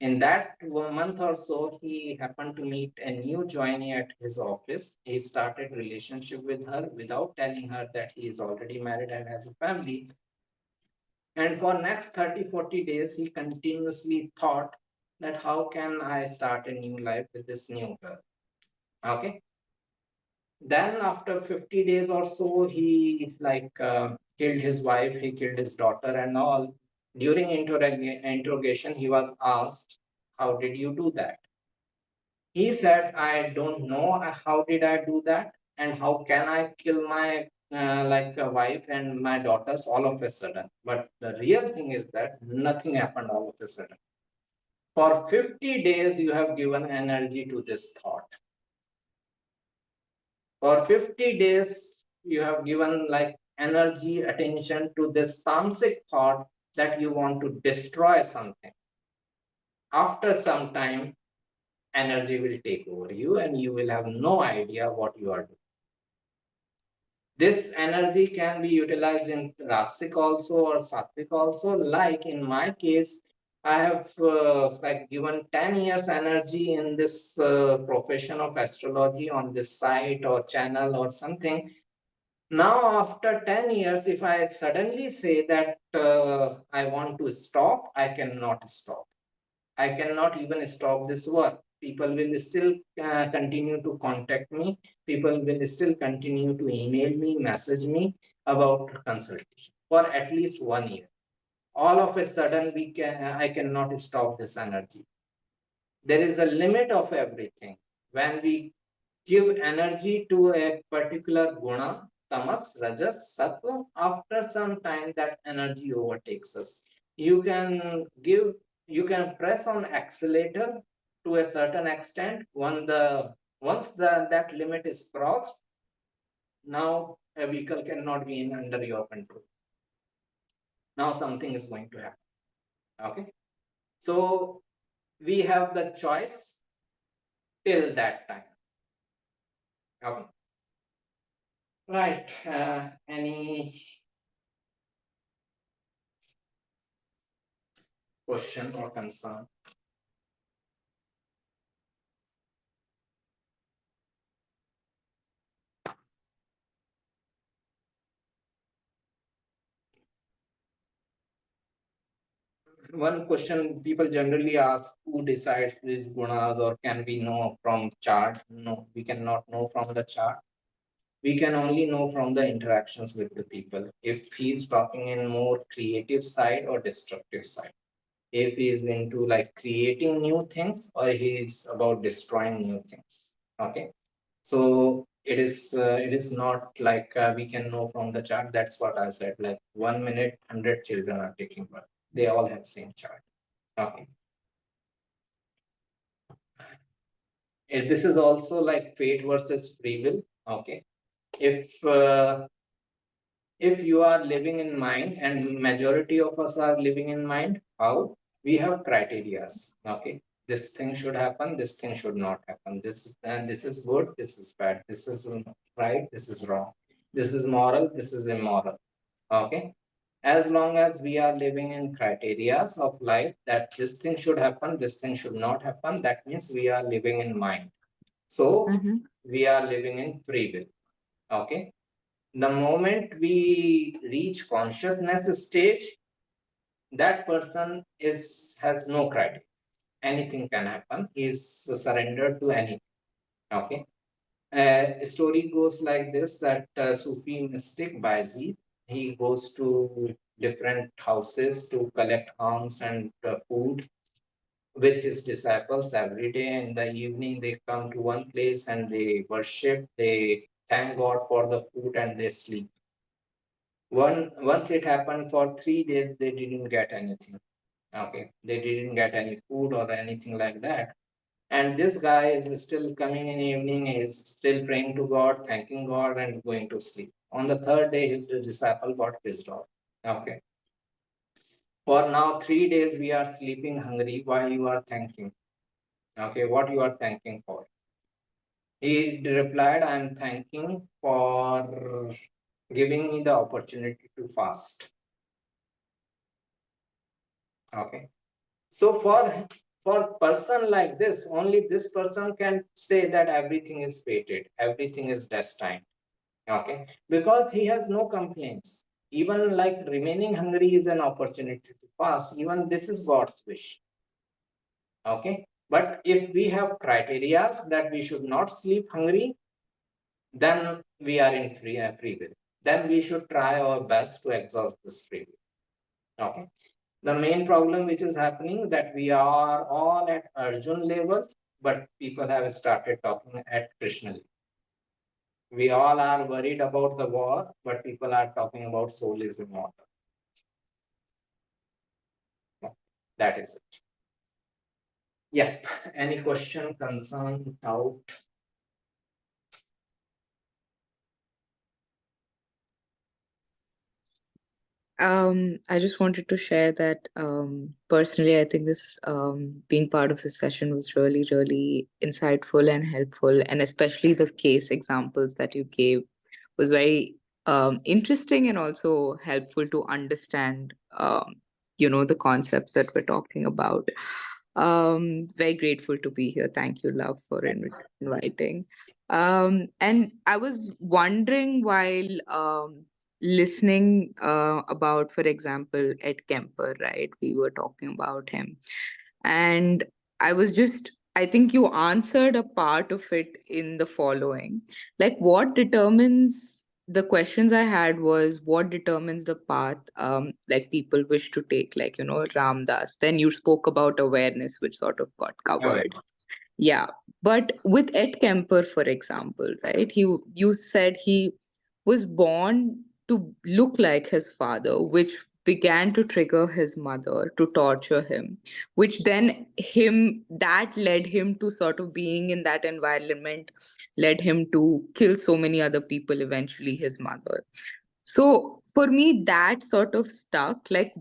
S1: In that 1 month or so, he happened to meet a new joinee at his office. He started relationship with her without telling her that he is already married and has a family. And for next 30-40 days, he continuously thought that how can I start a new life with this new girl? Okay. Then after 50 days or so, he killed his wife, he killed his daughter and all. During interrogation, he was asked, how did you do that? He said, I don't know how did I do that and how can I kill my wife and my daughters all of a sudden. But the real thing is that nothing happened all of a sudden. For 50 days, you have given energy to this thought. For 50 days, you have given energy, attention to this tamasic thought that you want to destroy something. After some time, energy will take over you and you will have no idea what you are doing. This energy can be utilized in Rasic also or Sattvic also. Like in my case, I have given 10 years energy in this profession of astrology on this site or channel or something. Now, after 10 years, if I suddenly say that I want to stop, I cannot stop. I cannot even stop this work. People will still continue to contact me. People will still continue to email me, message me about consultation for at least 1 year. All of a sudden, I cannot stop this energy. There is a limit of everything. When we give energy to a particular guna, tamas, rajas, sattva, after some time that energy overtakes us. You can press on accelerator to a certain extent. Once that limit is crossed, now a vehicle cannot be in under your control. Now something is going to happen. Okay. So we have the choice till that time. Okay. Right. Any question or concern? One question people generally ask, who decides these gunas, or can we know from chart? No, we cannot know from the chart. We can only know from the interactions with the people. If he's talking in more creative side or destructive side. If he's into creating new things or he's about destroying new things. Okay. So it is not we can know from the chart. That's what I said. 1 minute, 100 children are taking birth. They all have same chart. Okay. This is also like fate versus free will. Okay. If you are living in mind, and majority of us are living in mind, how we have criterias. Okay. This thing should happen. This thing should not happen. This is good. This is bad. This is right. This is wrong. This is moral. This is immoral. Okay. As long as we are living in criterias of life that this thing should happen, this thing should not happen, that means we are living in mind. So we are living in free will. Okay. The moment we reach consciousness stage, that person has no criteria. Anything can happen. He is surrendered to anything. Okay. A story goes like this, that Sufi mystic Bayezid, he goes to different houses to collect alms and food with his disciples every day. In the evening, they come to one place and they worship, they thank God for the food and they sleep. Once it happened for 3 days, they didn't get anything. Okay, they didn't get any food or anything like that. And this guy is still coming in the evening, he's still praying to God, thanking God, and going to sleep. On the third day, his disciple got pissed off. Okay. For now, 3 days we are sleeping hungry. Why you are thanking? Okay, what you are thanking for? He replied, I am thanking for giving me the opportunity to fast. Okay. So for person like this, only this person can say that everything is fated, everything is destined. Okay. Because he has no complaints. Even like remaining hungry is an opportunity to fast. Even this is God's wish. Okay. But if we have criteria that we should not sleep hungry, then we are in free will. Then we should try our best to exhaust this free will. Okay. The main problem which is happening that we are all at Arjun level, but people have started talking at Krishna level. We all are worried about the war, but people are talking about soul is immortal. That is it. Yeah. Any question, concern, doubt?
S2: I just wanted to share that personally, I think this being part of this session was really, really insightful and helpful, and especially the case examples that you gave was very interesting and also helpful to understand, the concepts that we're talking about. Very grateful to be here. Thank you, Love, for inviting. And I was wondering while listening about, for example, Ed Kemper, right? We were talking about him. And I think you answered a part of it in the following. Like, what determines the questions I had was what determines the path like people wish to take, like, Ramdas. Then you spoke about awareness, which sort of got
S1: Okay.
S2: covered. Yeah, but with Ed Kemper, for example, right? You said he was born to look like his father, which began to trigger his mother to torture him, which then him that led him to sort of being in that environment, led him to kill so many other people, eventually his mother. So for me, that sort of stuck. Like,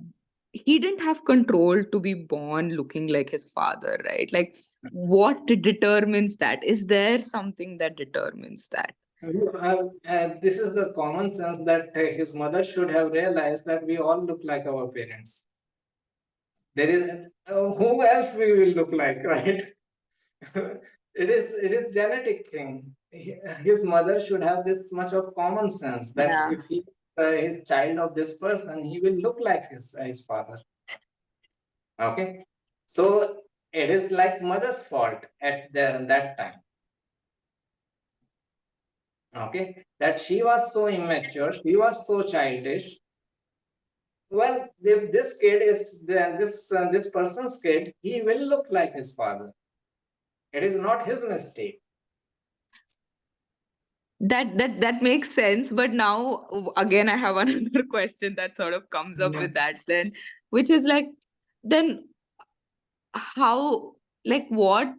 S2: he didn't have control to be born looking like his father, right? Like, what determines that? Is there something that determines that?
S1: This is the common sense that his mother should have realized that we all look like our parents. There is who else we will look like, right? It is genetic thing. His mother should have this much of common sense that
S2: Yeah.
S1: if he is child of this person, he will look like his father. Okay, so it is like mother's fault at that time. Okay, that she was so immature, she was so childish. Well, if this kid is this person's kid, he will look like his father. It is not his mistake.
S2: That makes sense, but now again I have another question that sort of comes up
S1: Yeah.
S2: with that then, which is like, then how, what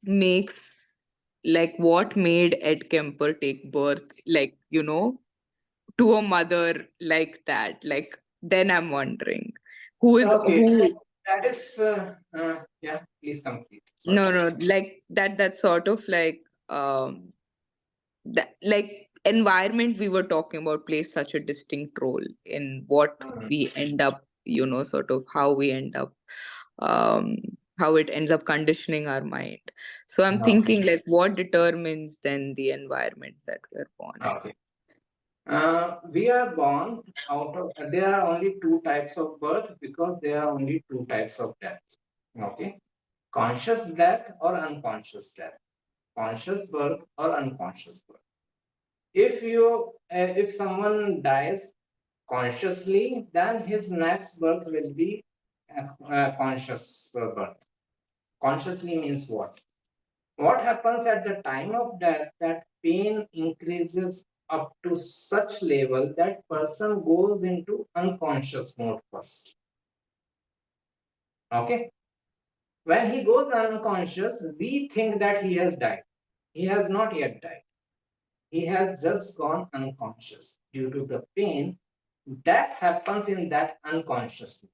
S2: makes, like, what made Ed Kemper take birth, like, to a mother like that? Like, then I'm wondering who is
S1: Okay,
S2: who.
S1: that is yeah. Please complete. Sorry.
S2: No, like that sort of like that, like, environment we were talking about plays such a distinct role in what
S1: Mhm.
S2: we end up, sort of how we end up, um how it ends up conditioning our mind. So I'm
S1: Okay.
S2: thinking, like, what determines then the environment that we're born in?
S1: Okay. We are born out of. There are only two types of birth because there are only two types of death. Okay, conscious death or unconscious death, conscious birth or unconscious birth. if someone dies consciously, then his next birth will be a conscious birth. Consciously means what? What happens at the time of death? That pain increases up to such level that person goes into unconscious mode first. Okay. When he goes unconscious, we think that he has died. He has not yet died. He has just gone unconscious due to the pain. Death happens in that unconsciousness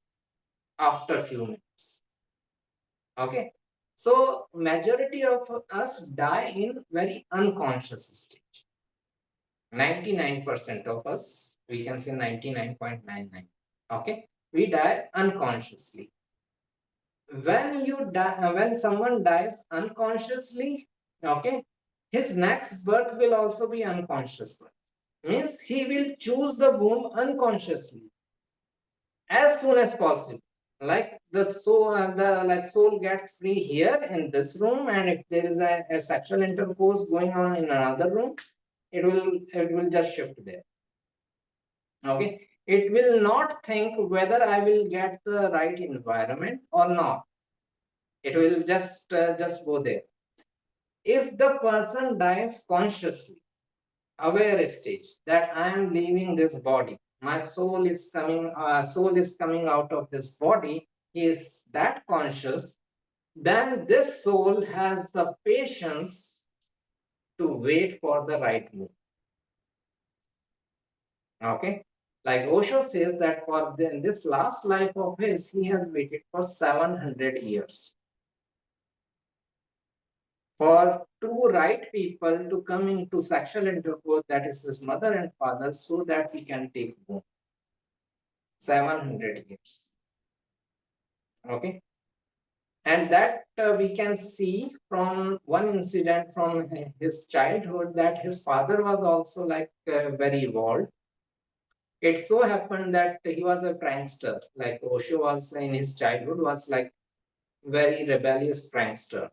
S1: after few minutes. Okay. So majority of us die in very unconscious stage. 99% of us, we can say 99.99. Okay. We die unconsciously. When someone dies unconsciously, okay, his next birth will also be unconscious birth. Means he will choose the womb unconsciously as soon as possible. Like the soul gets free here in this room, and if there is a sexual intercourse going on in another room, it will just shift there. Okay, it will not think whether I will get the right environment or not. It will just go there. If the person dies consciously, aware stage that I am leaving this body, my soul is coming out of this body, he is that conscious, then this soul has the patience to wait for the right move. Okay, like Osho says that for this last life of his, he has waited for 700 years for two right people to come into sexual intercourse, that is his mother and father, so that he can take womb. 700 years. Okay. And that we can see from one incident from his childhood, that his father was also like very evolved. It so happened that he was a prankster, like Osho was in his childhood, was like very rebellious prankster.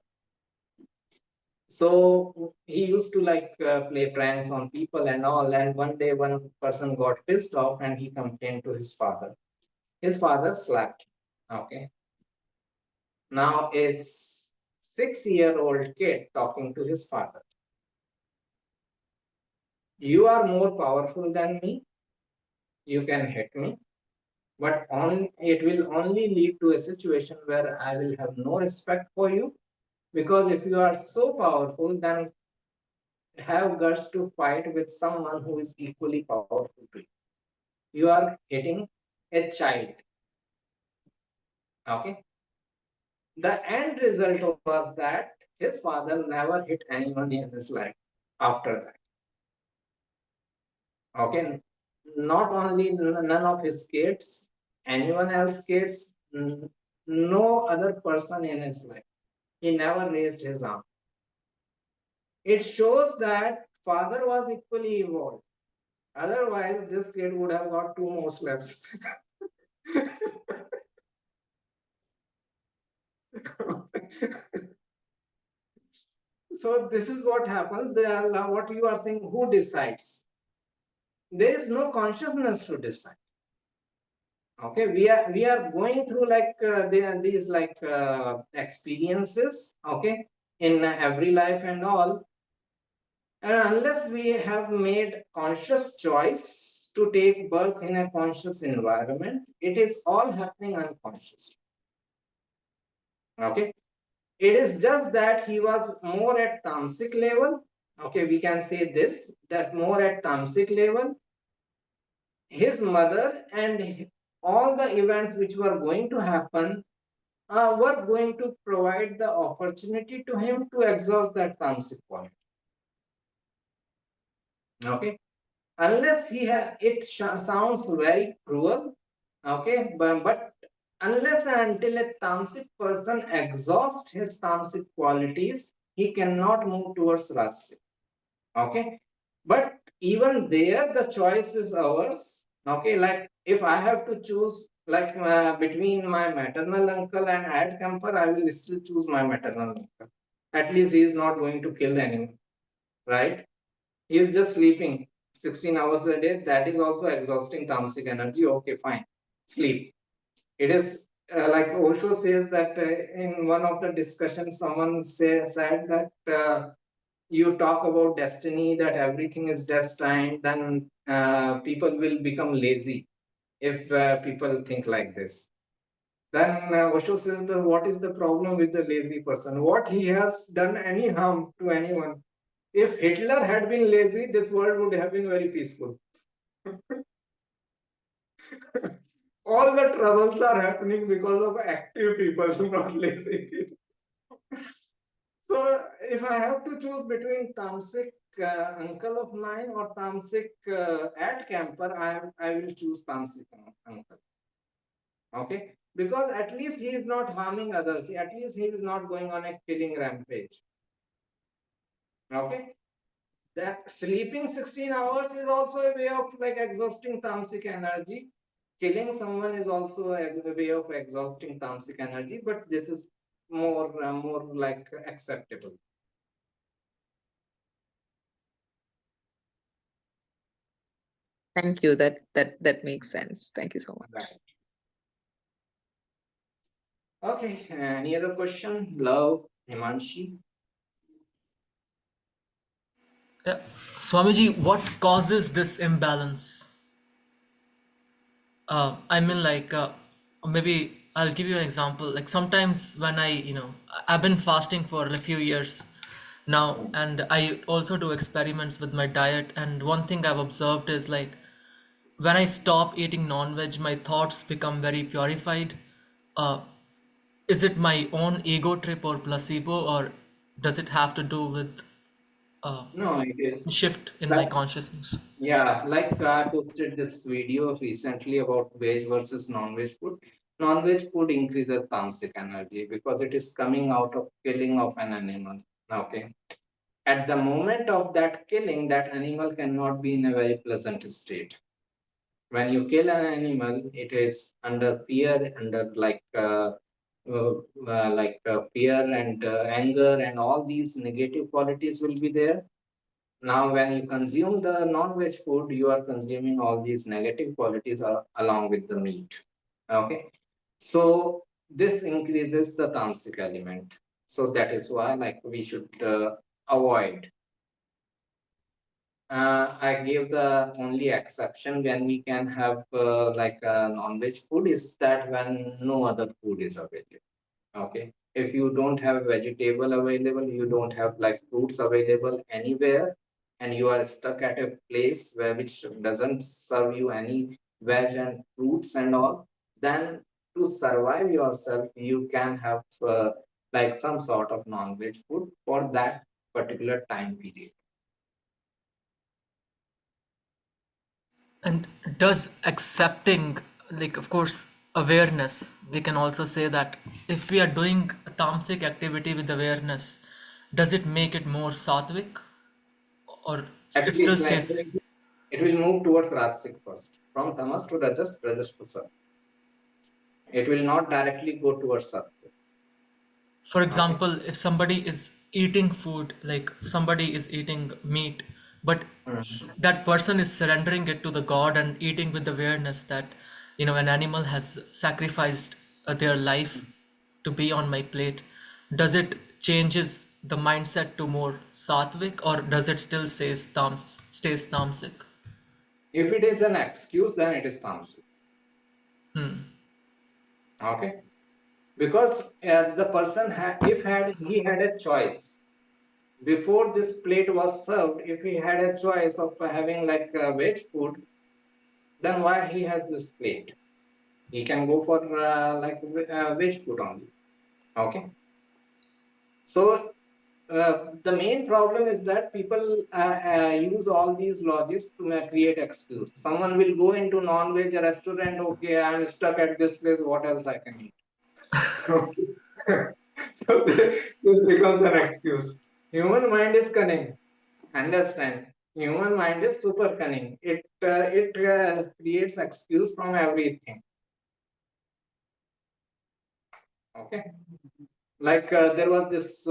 S1: So he used to like play pranks on people and all. And one day, one person got pissed off and he complained to his father. His father slapped him. Okay. Now a 6-year-old kid talking to his father. You are more powerful than me. You can hit me, but it will only lead to a situation where I will have no respect for you. Because if you are so powerful, then have guts to fight with someone who is equally powerful to you. You are hitting a child. Okay. The end result was that his father never hit anyone in his life after that. Okay. Not only none of his kids, anyone else kids, no other person in his life. He never raised his arm. It shows that father was equally evolved. Otherwise, this kid would have got two more slaps. So this is what happens. What you are saying, who decides? There is no consciousness to decide. Okay, we are going through like these like experiences. Okay, in every life and all, and unless we have made conscious choice to take birth in a conscious environment, it is all happening unconsciously. Okay, it is just that he was more at tamasic level. Okay, we can say this, that more at tamasic level, his mother and all the events which were going to happen were going to provide the opportunity to him to exhaust that tamasic point. Okay, unless he has, sounds very cruel. Okay, but unless and until a tamasic person exhausts his tamasic qualities, he cannot move towards rajasic. Okay, but even there the choice is ours. Okay, like if I have to choose like between my maternal uncle and Ad Camper, I will still choose my maternal uncle. At least he is not going to kill anyone, right? He is just sleeping 16 hours a day. That is also exhausting tamasic energy. Okay, fine. Sleep. It is like Osho says that in one of the discussions, someone said that you talk about destiny, that everything is destined, then people will become lazy if people think like this. Then Osho says that what is the problem with the lazy person? What he has done any harm to anyone? If Hitler had been lazy, this world would have been very peaceful. All the troubles are happening because of active people, not lazy people. So, if I have to choose between Tamsik uncle of mine or Tamsik ad camper, I will choose Tamsik uncle. Okay, because at least he is not harming others. At least he is not going on a killing rampage. Okay, that sleeping 16 hours is also a way of like exhausting tamasic energy. Killing someone is also a way of exhausting tamasic energy, but this is more like acceptable.
S2: Thank you. That makes sense. Thank you so much.
S1: Right. Okay, any other question? Love, Himanshi?
S3: Yeah. Swamiji, what causes this imbalance? I mean, like, maybe I'll give you an example. Like, sometimes when I've been fasting for a few years now, and I also do experiments with my diet. And one thing I've observed is like, when I stop eating non-veg, my thoughts become very purified. Uh, is it my own ego trip or placebo, or does it have to do with uh,
S1: No, it is
S3: shift in my
S1: like,
S3: consciousness?
S1: yeah, like I posted this video recently about veg versus non-veg food. Non-veg food increases tamasic energy because it is coming out of killing of an animal. Okay. At the moment of that killing, that animal cannot be in a very pleasant state. When you kill an animal, it is under fear, under fear and anger, and all these negative qualities will be there. Now, when you consume the non-veg food, you are consuming all these negative qualities along with the meat. Okay, so this increases the tamasic element. So that is why, like, we should avoid. I gave the only exception when we can have non-veg food is that when no other food is available. Okay. If you don't have vegetable available, you don't have like fruits available anywhere, and you are stuck at a place where which doesn't serve you any veg and fruits and all, then to survive yourself, you can have like some sort of non-veg food for that particular time period.
S3: And does accepting, like, of course, awareness, we can also say that if we are doing a tamasic activity with awareness, does it make it more sattvic, or
S1: At
S3: it still
S1: least like
S3: stays?
S1: it will move towards Rasic first. From Tamas to Rajas, Rajas to Sat. It will not directly go towards Sat.
S3: For
S1: Okay.
S3: example, if somebody is eating food, like somebody is eating meat, but
S1: Mhm.
S3: that person is surrendering it to the god and eating with the awareness that an animal has sacrificed their life to be on my plate, does it changes the mindset to more sattvic, or does it still stays tamasic?
S1: If it is an excuse, then it is Tamasic.
S3: Hmm.
S1: Okay. Because the person if had he had a choice before this plate was served, if he had a choice of having like veg food, then why he has this plate? He can go for veg food only. Okay. So the main problem is that people use all these logics to create excuse. Someone will go into non-veg restaurant. Okay, I'm stuck at this place. What else I can eat? Okay. So this becomes an excuse. Human mind is cunning. Understand? Human mind is super cunning. It creates excuse from everything. Okay. Like there was this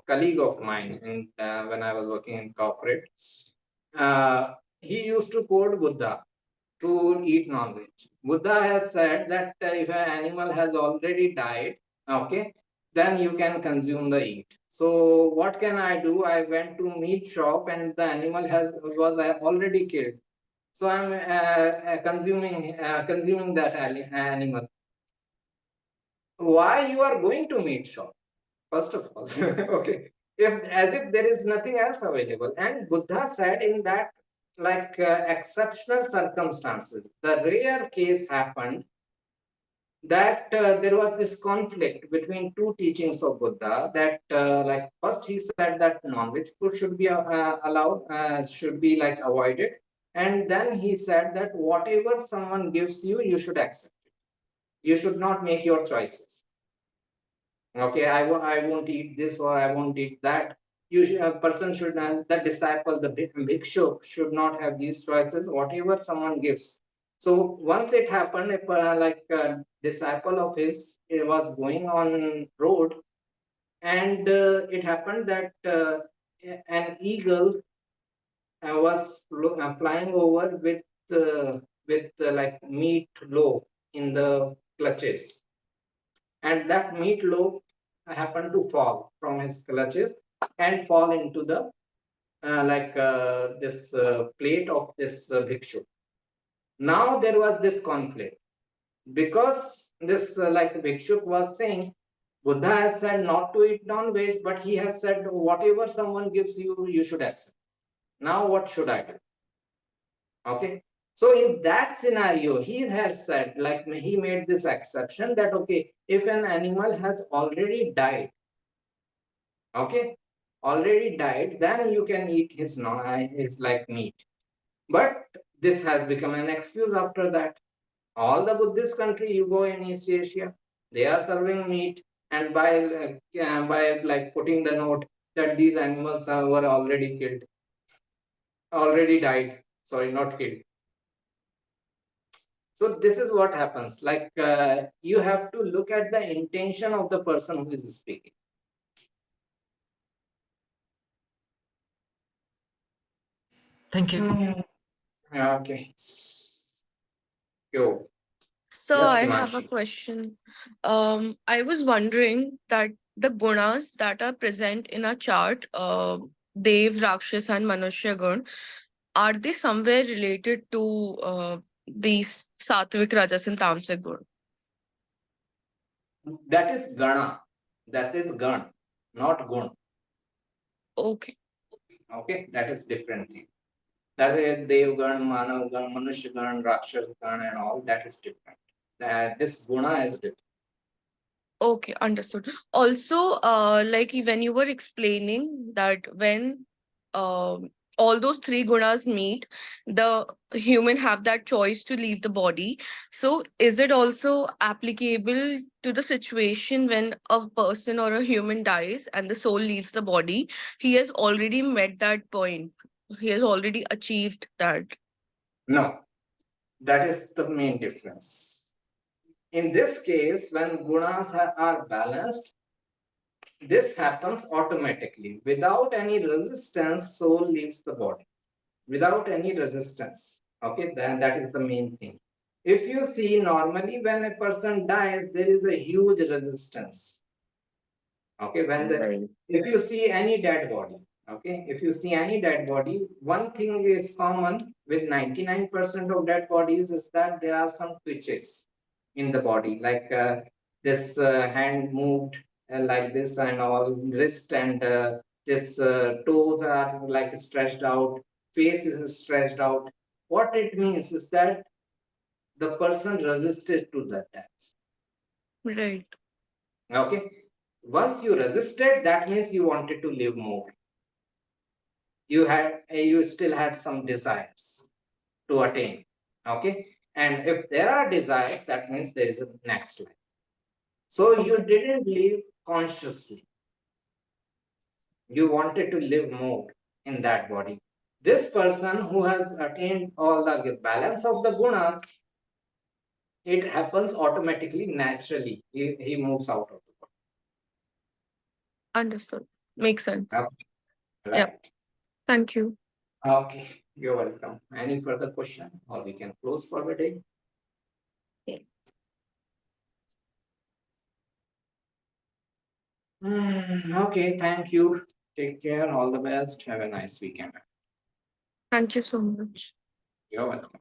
S1: colleague of mine when I was working in corporate. He used to quote Buddha to eat non-veg. Buddha has said that if an animal has already died, okay, then you can consume the eat. So what can I do? I went to meat shop and the animal was already killed. So I'm consuming that animal. Why you are going to meat shop? First of all, okay, if as if there is nothing else available. And Buddha said in that, like exceptional circumstances, the rare case happened that there was this conflict between two teachings of Buddha. That like first he said that non-veg food should be allowed, should be like avoided, and then he said that whatever someone gives you, you should accept it. You should not make your choices. Okay, I won't eat this or I won't eat that. A person should, the disciple, the bhikshu should not have these choices, whatever someone gives. So once it happened, if like a disciple of his was going on road, and it happened that an eagle was flying over with like meat loaf in the clutches, and that meat loaf happened to fall from his clutches and fall into the this plate of this bhikshu. Now there was this conflict because this like bhikshu was saying Buddha has said not to eat non-veg, but he has said whatever someone gives you, you should accept. Now what should I do? Okay. So in that scenario, he has said, like he made this exception that okay, if an animal has already died, okay, already died, then you can eat his like meat. But this has become an excuse after that. All the Buddhist country you go in East Asia, they are serving meat, and by like putting the note that these animals were already killed, already died. Sorry, not killed. So this is what happens. Like you have to look at the intention of the person who is speaking.
S3: Thank you.
S1: Okay. Yo.
S4: So
S1: Yes,
S4: I have a
S1: Himanshi.
S4: question. I was wondering that the gunas that are present in a chart, Dev, Rakshas, and Manushya Gun, are they somewhere related to these Sattvic, Rajas, and Tamasic Gun?
S1: That is Gana. That is Gan, not Gun.
S4: Okay,
S1: Okay, that is different thing. That is Devgan, Manavgan, Manushyagan, Rakshasgan, and all that is different. This Guna is different.
S4: okay, understood. Also, like when you were explaining that when all those three gunas meet, the human have that choice to leave the body. So, is it also applicable to the situation when a person or a human dies and the soul leaves the body? He has already met that point. He has already achieved that.
S1: No, that is the main difference. In this case, when gunas are balanced, this happens automatically. Without any resistance, soul leaves the body. Without any resistance. Okay, then that is the main thing. If you see normally when a person dies, there is a huge resistance. Okay, when the
S4: Right.
S1: if you see any dead body, okay, if you see any dead body, one thing is common with 99% of dead bodies is that there are some twitches in the body, like this hand moved like this, and all wrist and this toes are like stretched out, face is stretched out. What it means is that the person resisted to that death.
S4: Right.
S1: Okay, once you resisted, that means you wanted to live more. You still had some desires to attain. Okay, and if there are desires, that means there is a next life. So you
S4: Okay.
S1: didn't live consciously. You wanted to live more in that body. This person who has attained all the balance of the gunas, it happens automatically, naturally. He moves out of the body.
S4: Understood. Makes sense.
S1: Right.
S4: Thank you.
S1: Okay, you're welcome. Any further question, or we can close for the day? Okay, thank you. Take care. All the best. Have a nice weekend.
S4: Thank you so much.
S1: You're welcome.